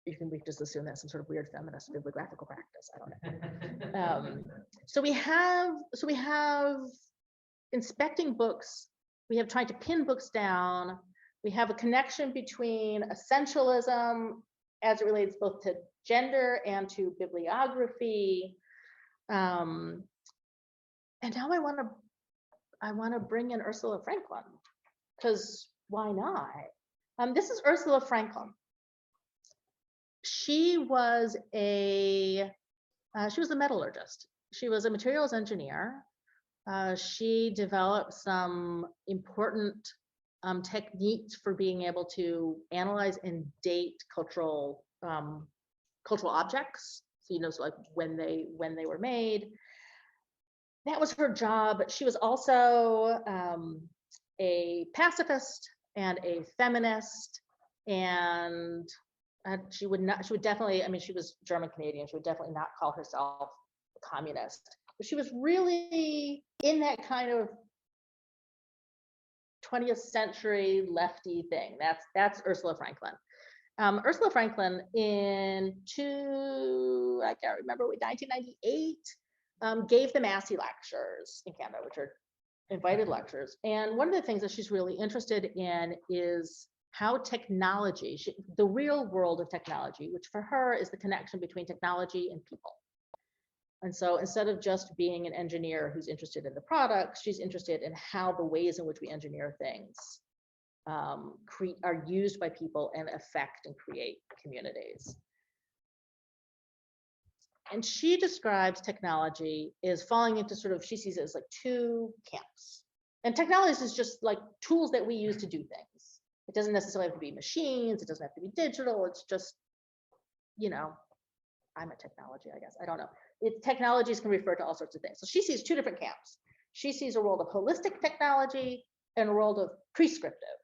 We can just assume that's some sort of weird feminist bibliographical practice. I don't know. So we have inspecting books. We have trying to pin books down. We have a connection between essentialism as it relates both to gender and to bibliography. And now I want to bring in Ursula Franklin, because why not? This is Ursula Franklin. She was a metallurgist. She was a materials engineer. She developed some important techniques for being able to analyze and date cultural objects. So so like when they were made. That was her job. She was also a pacifist and a feminist, and she would definitely, I mean, she was German Canadian. She would definitely not call herself a communist, but she was really in that kind of 20th century lefty thing. That's Ursula Franklin. Ursula Franklin in 1998 gave the Massey lectures in Canada, which are invited lectures. And one of the things that she's really interested in is how technology, the real world of technology, which for her is the connection between technology and people. And so instead of just being an engineer who's interested in the product, she's interested in how the ways in which we engineer things are used by people and affect and create communities. And she describes technology as falling into she sees it as like two camps. And technology is just like tools that we use to do things. It doesn't necessarily have to be machines. It doesn't have to be digital. It's just, I'm a technology, I guess. I don't know. Technologies can refer to all sorts of things. So she sees two different camps. She sees a world of holistic technology and a world of prescriptive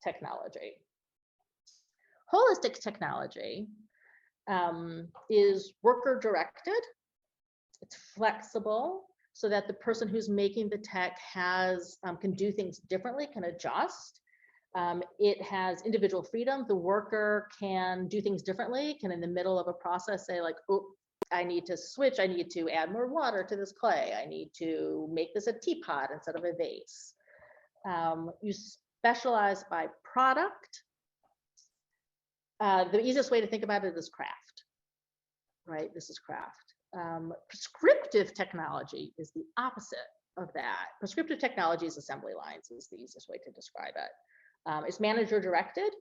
technology. Holistic technology is worker directed. It's flexible so that the person who's making the tech can do things differently, can adjust. It has individual freedom. The worker can do things differently, can in the middle of a process say like, oh, I need to switch, I need to add more water to this clay, I need to make this a teapot instead of a vase. You specialize by product. The easiest way to think about it is craft, right? This is craft. Prescriptive technology is the opposite of that. Prescriptive technology is assembly lines, is the easiest way to describe it. It's manager directed.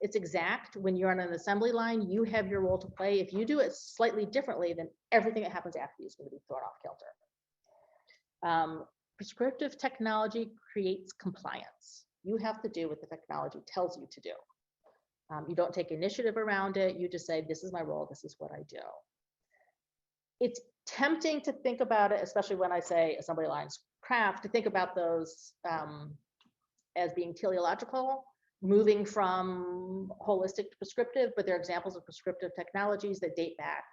It's exact. When you're on an assembly line, you have your role to play. If you do it slightly differently, then everything that happens after you is going to be thrown off kilter. Prescriptive technology creates compliance. You have to do what the technology tells you to do. You don't take initiative around it. You just say, this is my role. This is what I do. It's tempting to think about it, especially when I say assembly lines craft, to think about those as being teleological, moving from holistic to prescriptive, but there are examples of prescriptive technologies that date back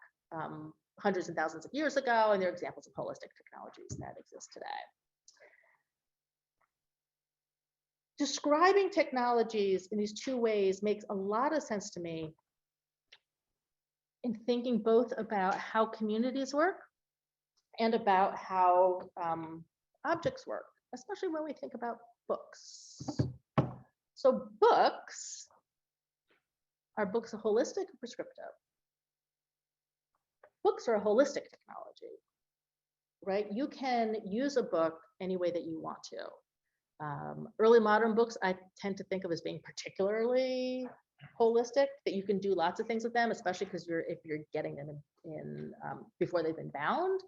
hundreds and thousands of years ago, and there are examples of holistic technologies that exist today. Describing technologies in these two ways makes a lot of sense to me in thinking both about how communities work and about how objects work, especially when we think about books. So books, are books holistic or prescriptive? Books are a holistic technology, right? You can use a book any way that you want to. Early modern books, I tend to think of as being particularly holistic, that you can do lots of things with them, especially because if you're getting them in before they've been bound.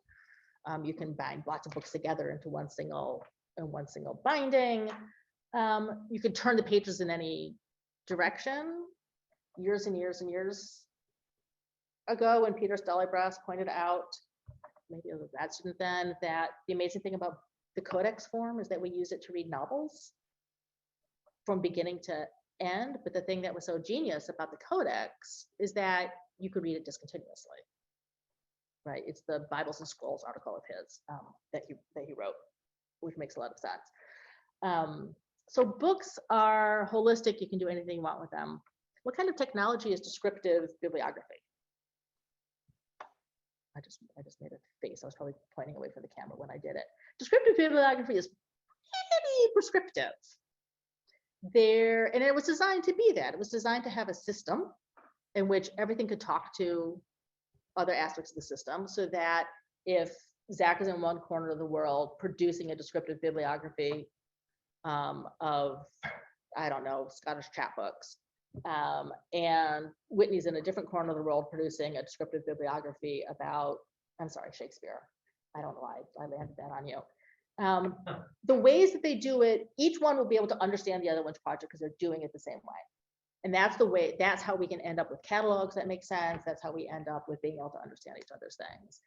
You can bind lots of books together into one single binding. You can turn the pages in any direction. Years and years and years ago, when Peter Stalybras pointed out, maybe it was a grad student then, that the amazing thing about the codex form is that we use it to read novels from beginning to end. But the thing that was so genius about the codex is that you could read it discontinuously, right? It's the Bibles and Scrolls article of his that he wrote, which makes a lot of sense. So books are holistic. You can do anything you want with them. What kind of technology is descriptive bibliography? I just made a face. I was probably pointing away from the camera when I did it. Descriptive bibliography is pretty prescriptive. and it was designed to be that. It was designed to have a system in which everything could talk to other aspects of the system, so that if Zach is in one corner of the world producing a descriptive bibliography of, I don't know, Scottish chapbooks, and Whitney's in a different corner of the world producing a descriptive bibliography about, I'm sorry, Shakespeare. I don't know why I landed that on you. The ways that they do it, each one will be able to understand the other one's project because they're doing it the same way. And that's the way, that's how we can end up with catalogs that make sense. That's how we end up with being able to understand each other's things.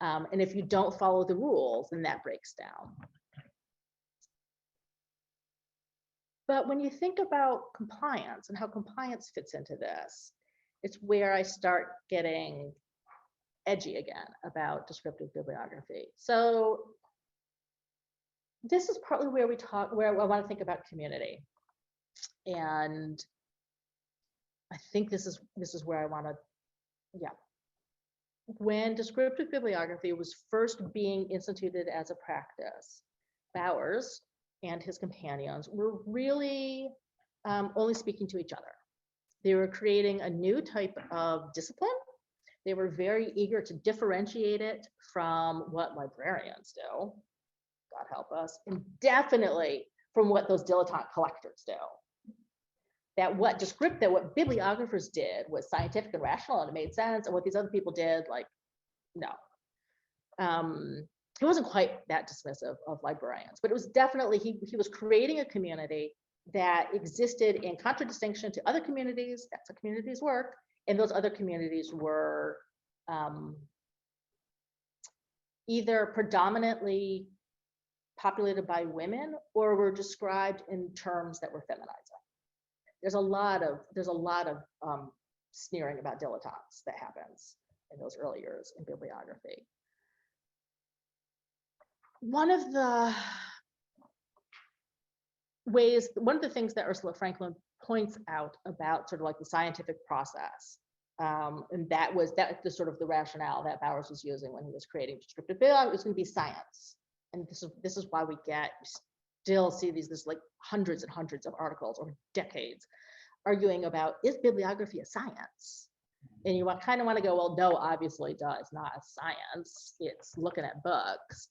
And if you don't follow the rules, then that breaks down. But when you think about compliance and how compliance fits into this, it's where I start getting edgy again about descriptive bibliography. So this is partly where I want to think about community. And I think this is where I want to, yeah. When descriptive bibliography was first being instituted as a practice, Bowers and his companions were really only speaking to each other. They were creating a new type of discipline. They were very eager to differentiate it from what librarians do, God help us, and definitely from what those dilettante collectors do. That what bibliographers did was scientific and rational, and it made sense, and what these other people did, like, no. He wasn't quite that dismissive of librarians, but it was definitely, he was creating a community that existed in contradistinction to other communities. That's how communities work, and those other communities were either predominantly populated by women or were described in terms that were feminizing. There's a lot of sneering about dilettantes that happens in those early years in bibliography. One of the things that Ursula Franklin points out about sort of like the scientific process, and that was the sort of the rationale that Bowers was using when he was creating descriptive bibliography, it was going to be science. And this is why we still see these like hundreds and hundreds of articles over decades arguing about, is bibliography a science? And you kind of want to go, well, no, obviously, it's not a science. It's looking at books.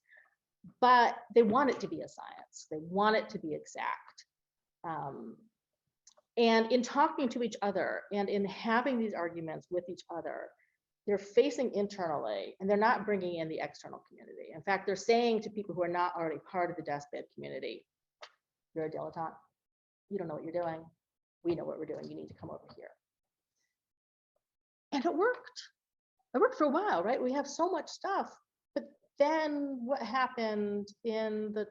But they want it to be a science. They want it to be exact. And in talking to each other and in having these arguments with each other, they're facing internally and they're not bringing in the external community. In fact, they're saying to people who are not already part of the deathbed community, you're a dilettante. You don't know what you're doing. We know what we're doing. You need to come over here. And it worked. It worked for a while, right? We have so much stuff. But then what happened in the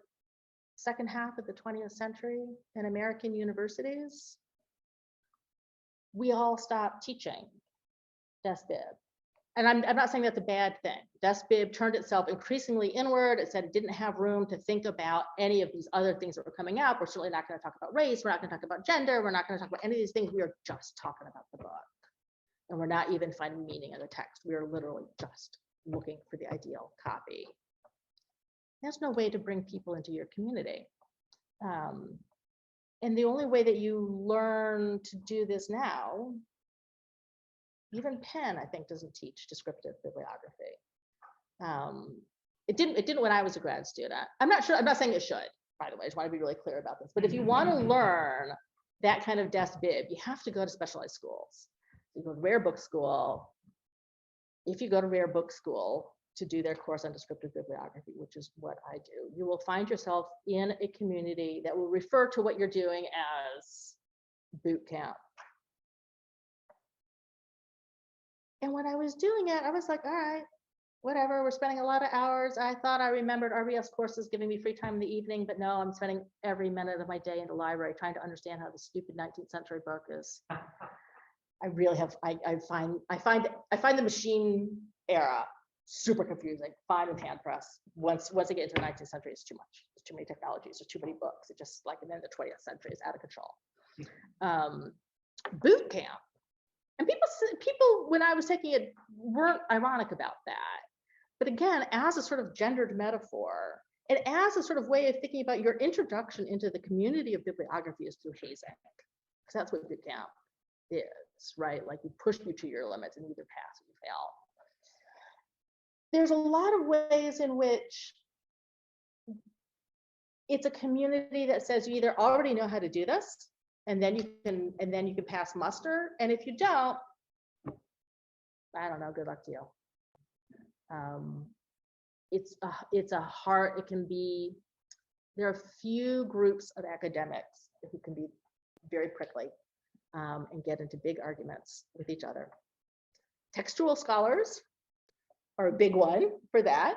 second half of the 20th century in American universities? We all stopped teaching deathbed. And I'm not saying that's a bad thing. Deathbed turned itself increasingly inward. It said it didn't have room to think about any of these other things that were coming up. We're certainly not going to talk about race. We're not going to talk about gender. We're not going to talk about any of these things. We are just talking about the book. And we're not even finding meaning in the text. We are literally just looking for the ideal copy. There's no way to bring people into your community. And the only way that you learn to do this now, even Penn, I think, doesn't teach descriptive bibliography. It didn't when I was a grad student. I'm not sure, I'm not saying it should, by the way. I just want to be really clear about this. But if you want to learn that kind of desk bib, you have to go to specialized schools. You go to Rare Book School. If you go to Rare Book School to do their course on descriptive bibliography, which is what I do, you will find yourself in a community that will refer to what you're doing as boot camp. And when I was doing it, I was like, all right, whatever, we're spending a lot of hours. I thought I remembered RBS courses giving me free time in the evening, but no, I'm spending every minute of my day in the library trying to understand how the stupid 19th century book is. I really have, I find the machine era super confusing. Fine with hand press. Once I get into the 19th century, it's too much. There's too many technologies. There's too many books. It just like, and then the 20th century is out of control. Boot camp. And people, when I was taking it, weren't ironic about that. But again, as a sort of gendered metaphor, And as a sort of way of thinking about your introduction into the community of bibliography is through hazing, because that's what boot camp is, right? Like we push you to your limits and either pass or you fail. There's a lot of ways in which it's a community that says you either already know how to do this, and then you can pass muster, and if you don't, I don't know, good luck to you. It's a hard, it can be, there are few groups of academics who can be very prickly and get into big arguments with each other. Textual scholars are a big one for that.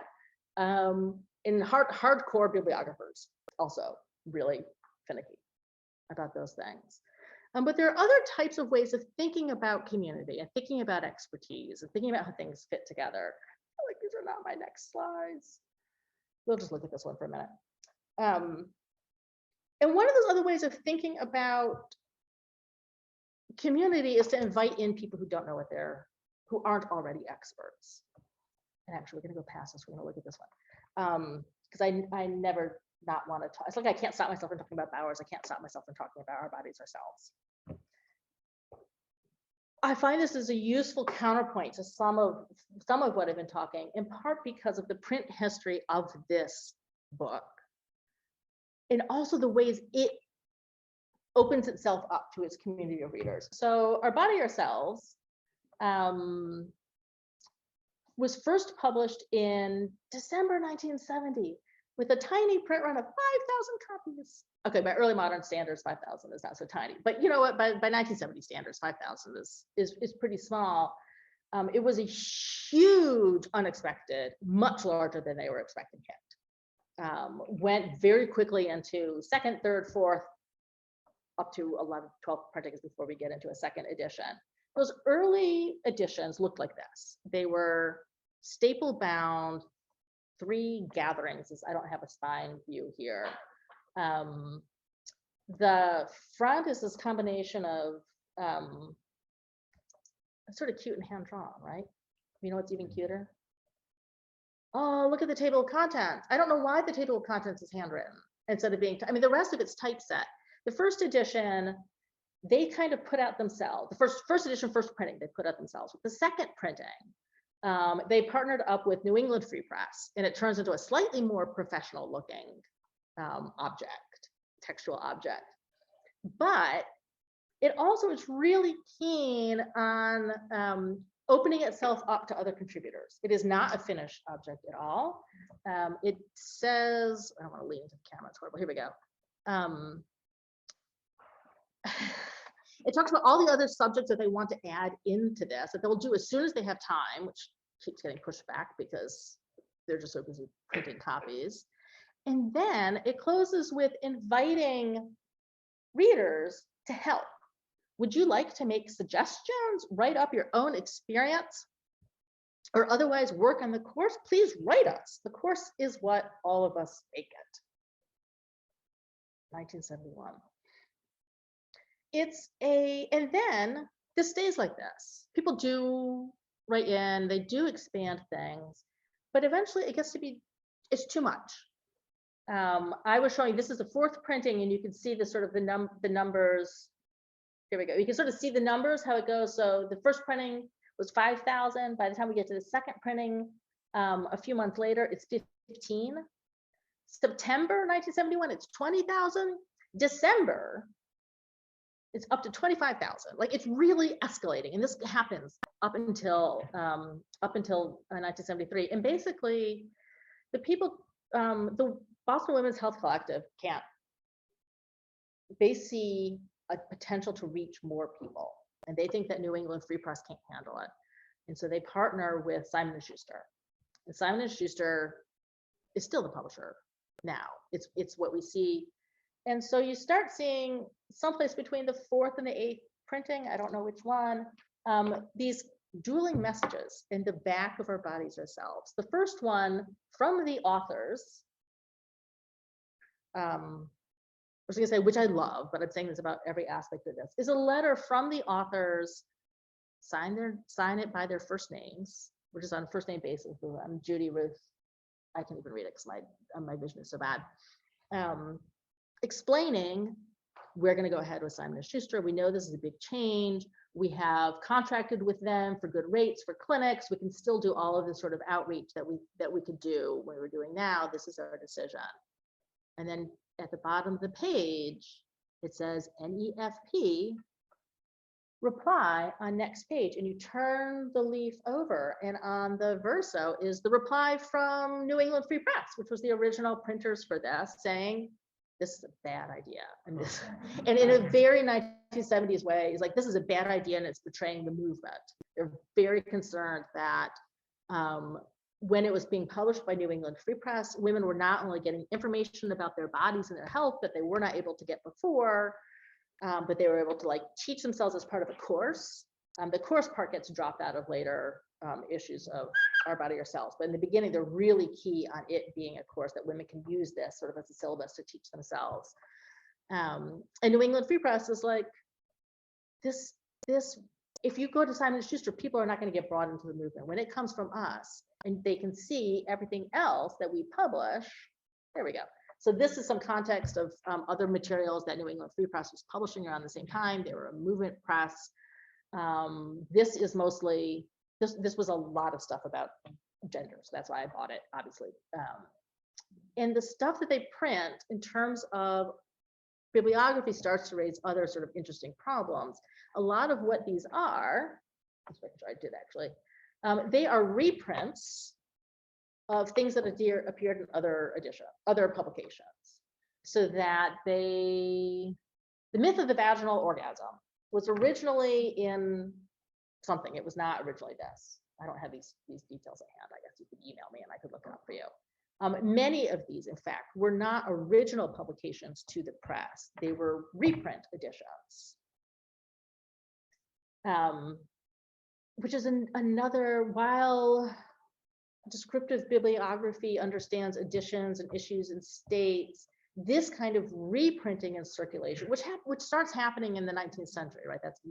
And hardcore bibliographers also really finicky about those things. But there are other types of ways of thinking about community and thinking about expertise and thinking about how things fit together. I feel like these are not my next slides. We'll just look at this one for a minute. And one of those other ways of thinking about community is to invite in people who don't know what who aren't already experts. And actually, we're going to go past this. We're going to look at this one. Because I never not want to talk. It's like I can't stop myself from talking about Bowers. I can't stop myself from talking about our bodies ourselves. I find this as a useful counterpoint to some of what I've been talking, in part because of the print history of this book, and also the ways it opens itself up to its community of readers. So Our Body Ourselves was first published in December 1970 with a tiny print run of 5,000 copies. Okay, by early modern standards, 5,000 is not so tiny, but you know what? By 1970 standards, 5,000 is pretty small. It was a huge, unexpected, much larger than they were expecting hit. Went very quickly into second, third, fourth, up to 11, 12 printings before we get into a second edition. Those early editions looked like this. They were staple bound, 3 gatherings. I don't have a spine view here. The front is this combination of sort of cute and hand drawn, right? You know what's even cuter? Oh, look at the table of contents. I don't know why the table of contents is handwritten instead of being, I mean, the rest of it's typeset. The first edition, they kind of put out themselves. The first edition, first printing, they put out themselves. With the second printing, they partnered up with New England Free Press, and it turns into a slightly more professional looking textual object. But it also is really keen on opening itself up to other contributors. It is not a finished object at all. It says, I don't want to lean into the camera, it's horrible. Here we go. It talks about all the other subjects that they want to add into this, that they'll do as soon as they have time, which keeps getting pushed back because they're just so busy printing copies. And then it closes with inviting readers to help. Would you like to make suggestions, write up your own experience, or otherwise work on the course? Please write us. The course is what all of us make it. 1971. And then this stays like this. People do write in, they do expand things, but eventually it gets to be, it's too much. I was showing, this is the 4th printing, and you can see the sort of the numbers. Here we go. You can sort of see the numbers, how it goes. So the first printing was 5,000. By the time we get to the second printing, a few months later, it's 15. September 1971, it's 20,000. December, it's up to 25,000. Like, it's really escalating, and this happens up until 1973. And basically, the people, the Boston Women's Health Collective can't. They see a potential to reach more people, and they think that New England Free Press can't handle it, and so they partner with Simon & Schuster. And Simon & Schuster is still the publisher now. It's what we see. And so you start seeing someplace between the 4th and the 8th printing, I don't know which one, these dueling messages in the back of Our Bodies Ourselves. The first one from the authors, I was going to say, which I love, but I'm saying this about every aspect of this, is a letter from the authors, sign it by their first names, which is on first name basis. I'm Judy, Ruth, I can't even read it because my vision is so bad. Explaining, we're going to go ahead with Simon & Schuster. We know this is a big change. We have contracted with them for good rates for clinics. We can still do all of this sort of outreach that we could do when we're doing now. This is our decision. And then at the bottom of the page, it says NEFP, reply on next page, and you turn the leaf over, and on the verso is the reply from New England Free Press, which was the original printers for this, saying this is a bad idea, and in a very 1970s way, he's like, this is a bad idea and it's betraying the movement. They're very concerned that when it was being published by New England Free Press, women were not only getting information about their bodies and their health that they were not able to get before, but they were able to like teach themselves as part of a course. The course part gets dropped out of later issues of Our Body, Ourselves. But in the beginning, they're really key on it being a course that women can use this sort of as a syllabus to teach themselves. And New England Free Press is like, this, if you go to Simon & Schuster, people are not going to get brought into the movement. When it comes from us and they can see everything else that we publish, there we go. So this is some context of other materials that New England Free Press was publishing around the same time. They were a movement press. This is mostly, this was a lot of stuff about gender. So that's why I bought it, obviously. And the stuff that they print in terms of bibliography starts to raise other sort of interesting problems. A lot of what these are, let's make sure I did actually, they are reprints of things that appeared in other publications. So that the myth of the vaginal orgasm was originally in something. It was not originally this. I don't have these details at hand. I guess you could email me and I could look it up for you. Many of these, in fact, were not original publications to the press. They were reprint editions. Which is another, while descriptive bibliography understands editions and issues and states, this kind of reprinting and circulation, which starts happening in the 19th century, right? That's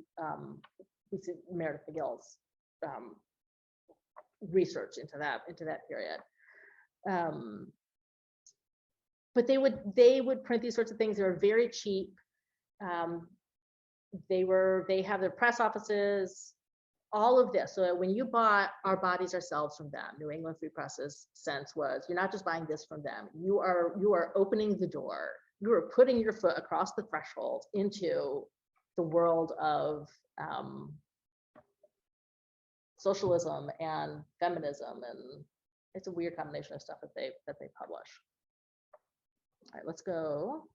we see Meredith McGill's research into that period. But they would print these sorts of things. They were very cheap. They have their press offices, all of this. So when you bought Our Bodies, Ourselves from them, New England Free Press's sense was, you're not just buying this from them. You are opening the door. You are putting your foot across the threshold into the world of socialism and feminism, and it's a weird combination of stuff that they publish. All right, let's go.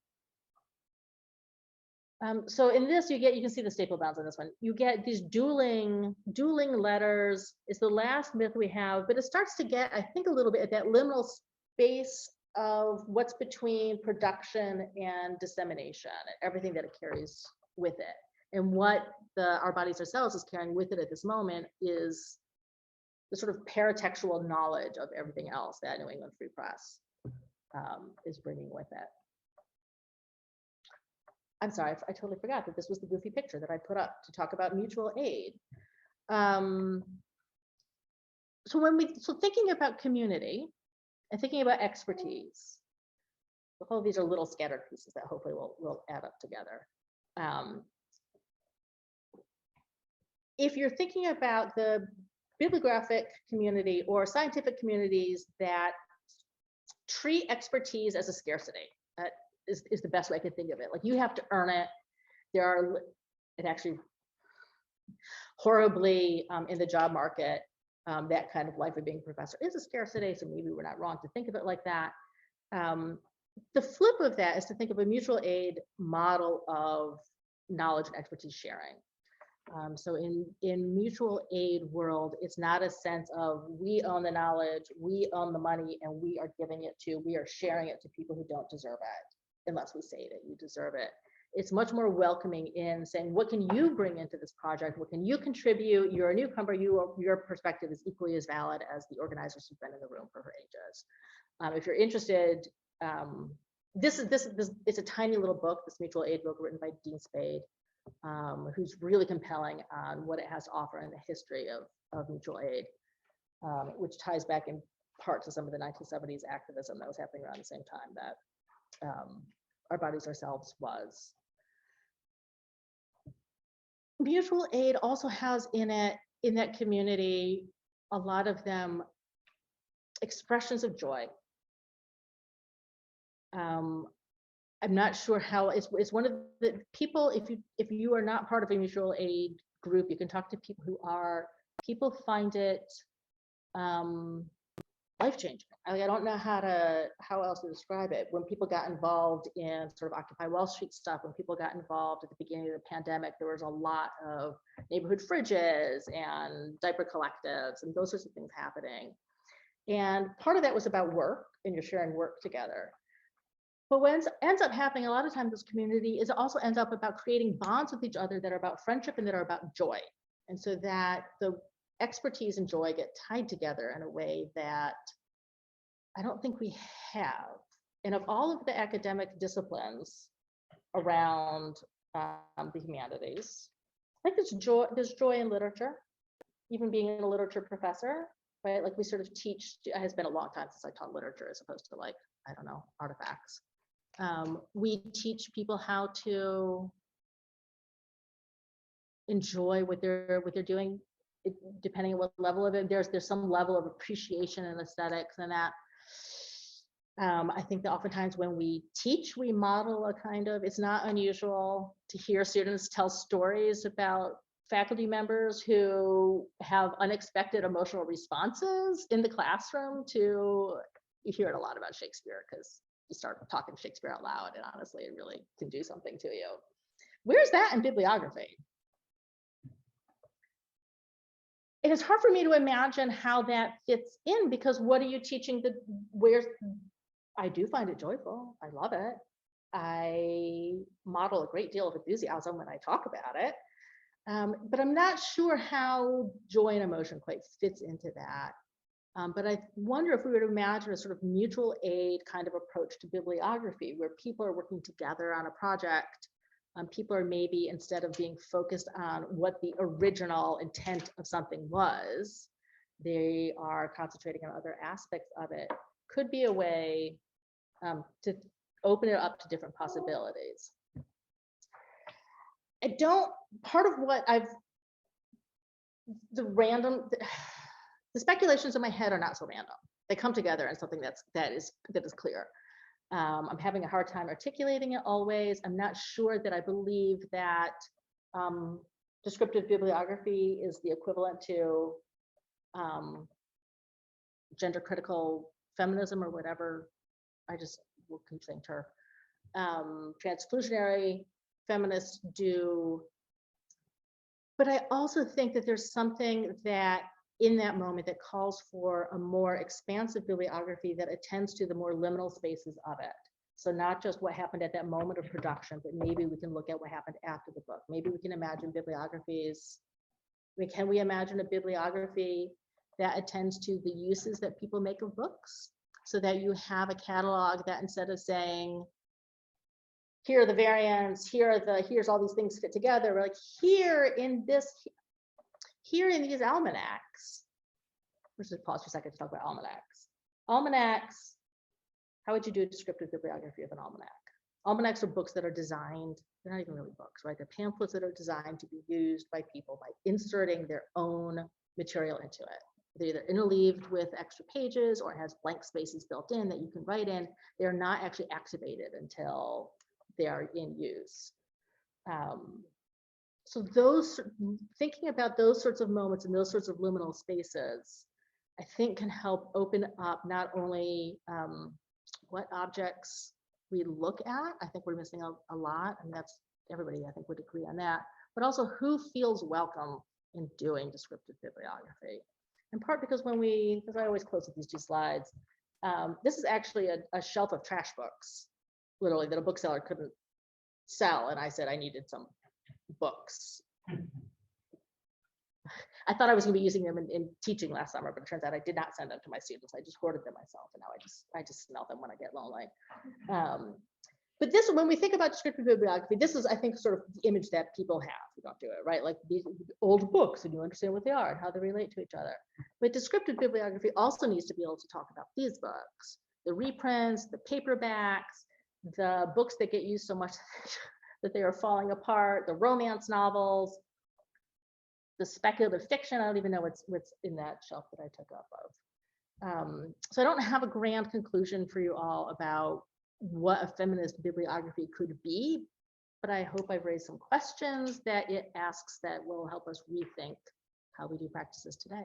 So in this, you can see the staple bounds on this one. You get these dueling letters. It's the last myth we have, but it starts to get, I think, a little bit at that liminal space of what's between production and dissemination, and everything that it carries with it. And what Our Bodies, Ourselves is carrying with it at this moment is the sort of paratextual knowledge of everything else that New England Free Press is bringing with it. I'm sorry, I totally forgot that this was the goofy picture that I put up to talk about mutual aid. So thinking about community and thinking about expertise, all of these are little scattered pieces that hopefully will add up together. If you're thinking about the bibliographic community or scientific communities that treat expertise as a scarcity, that is the best way I can think of it. Like, you have to earn it. It actually horribly in the job market, that kind of life of being a professor is a scarcity. So maybe we're not wrong to think of it like that. The flip of that is to think of a mutual aid model of knowledge and expertise sharing. So in mutual aid world, it's not a sense of we own the knowledge, we own the money, and we are sharing it to people who don't deserve it, unless we say that you deserve it. It's much more welcoming in saying, what can you bring into this project? What can you contribute? You're a newcomer, your perspective is equally as valid as the organizers who've been in the room for ages. If you're interested, it's a tiny little book, this mutual aid book written by Dean Spade, who's really compelling on what it has to offer in the history of mutual aid, which ties back in part to some of the 1970s activism that was happening around the same time that Our Bodies, Ourselves was. Mutual aid also has in it, in that community, a lot of them expressions of joy. I'm not sure how it's one of the people, if you are not part of a mutual aid group, you can talk to people who are, people find it life-changing. I don't know how else to describe it. When people got involved in sort of Occupy Wall Street stuff, when people got involved at the beginning of the pandemic, there was a lot of neighborhood fridges and diaper collectives and those sorts of things happening. And part of that was about work, and you're sharing work together. But what ends up happening a lot of times in this community is it also ends up about creating bonds with each other that are about friendship and that are about joy. And so that the expertise and joy get tied together in a way that I don't think we have. And of all of the academic disciplines around the humanities, I think there's joy in literature, even being a literature professor, right? Like we sort of teach, it has been a long time since I taught literature as opposed to like, I don't know, artifacts. We teach people how to enjoy what they're doing, depending on what level of it. There's some level of appreciation and aesthetics and that. I think that oftentimes when we teach, we model a kind of, it's not unusual to hear students tell stories about faculty members who have unexpected emotional responses in the classroom to, you hear it a lot about Shakespeare because you start talking Shakespeare out loud and honestly, it really can do something to you. Where's that in bibliography? It is hard for me to imagine how that fits in because what are you teaching I do find it joyful. I love it. I model a great deal of enthusiasm when I talk about it. But I'm not sure how joy and emotion quite fits into that. But I wonder if we were to imagine a sort of mutual aid kind of approach to bibliography where people are working together on a project. People are maybe, instead of being focused on what the original intent of something was, they are concentrating on other aspects of it. Could be a way to open it up to different possibilities. Part of what the speculations in my head are not so random. They come together in something that is clear. I'm having a hard time articulating it always. I'm not sure that I believe that descriptive bibliography is the equivalent to gender critical feminism or whatever. I just will keep saying her. Transclusionary feminists do. But I also think that there's something that in that moment that calls for a more expansive bibliography that attends to the more liminal spaces of it. So not just what happened at that moment of production, but maybe we can look at what happened after the book. Maybe we can imagine bibliographies. Can we imagine a bibliography that attends to the uses that people make of books? So that you have a catalog that instead of saying, here are the variants, here's all these things fit together, we're like, here in these almanacs, let's just pause for a second to talk about almanacs. Almanacs, how would you do a descriptive bibliography of an almanac? Almanacs are books that are designed, they're not even really books, right? They're pamphlets that are designed to be used by people by inserting their own material into it. They're either interleaved with extra pages or it has blank spaces built in that you can write in. They're not actually activated until they are in use. So thinking about those sorts of moments and those sorts of liminal spaces, I think can help open up not only what objects we look at. I think we're missing a lot, and that's everybody I think would agree on that, but also who feels welcome in doing descriptive bibliography. In part because because I always close with these two slides, this is actually a shelf of trash books, literally, that a bookseller couldn't sell. And I said I needed some books. I thought I was going to be using them in teaching last summer, but it turns out I did not send them to my students. I just hoarded them myself, and now I just smell them when I get lonely. But this, when we think about descriptive bibliography, this is, I think, sort of the image that people have who don't do it, right? Like these old books, and you understand what they are and how they relate to each other. But descriptive bibliography also needs to be able to talk about these books, the reprints, the paperbacks, the books that get used so much that they are falling apart, the romance novels, the speculative fiction. I don't even know what's in that shelf that I took up of. So I don't have a grand conclusion for you all about what a feminist bibliography could be, but I hope I've raised some questions that it asks that will help us rethink how we do practices today.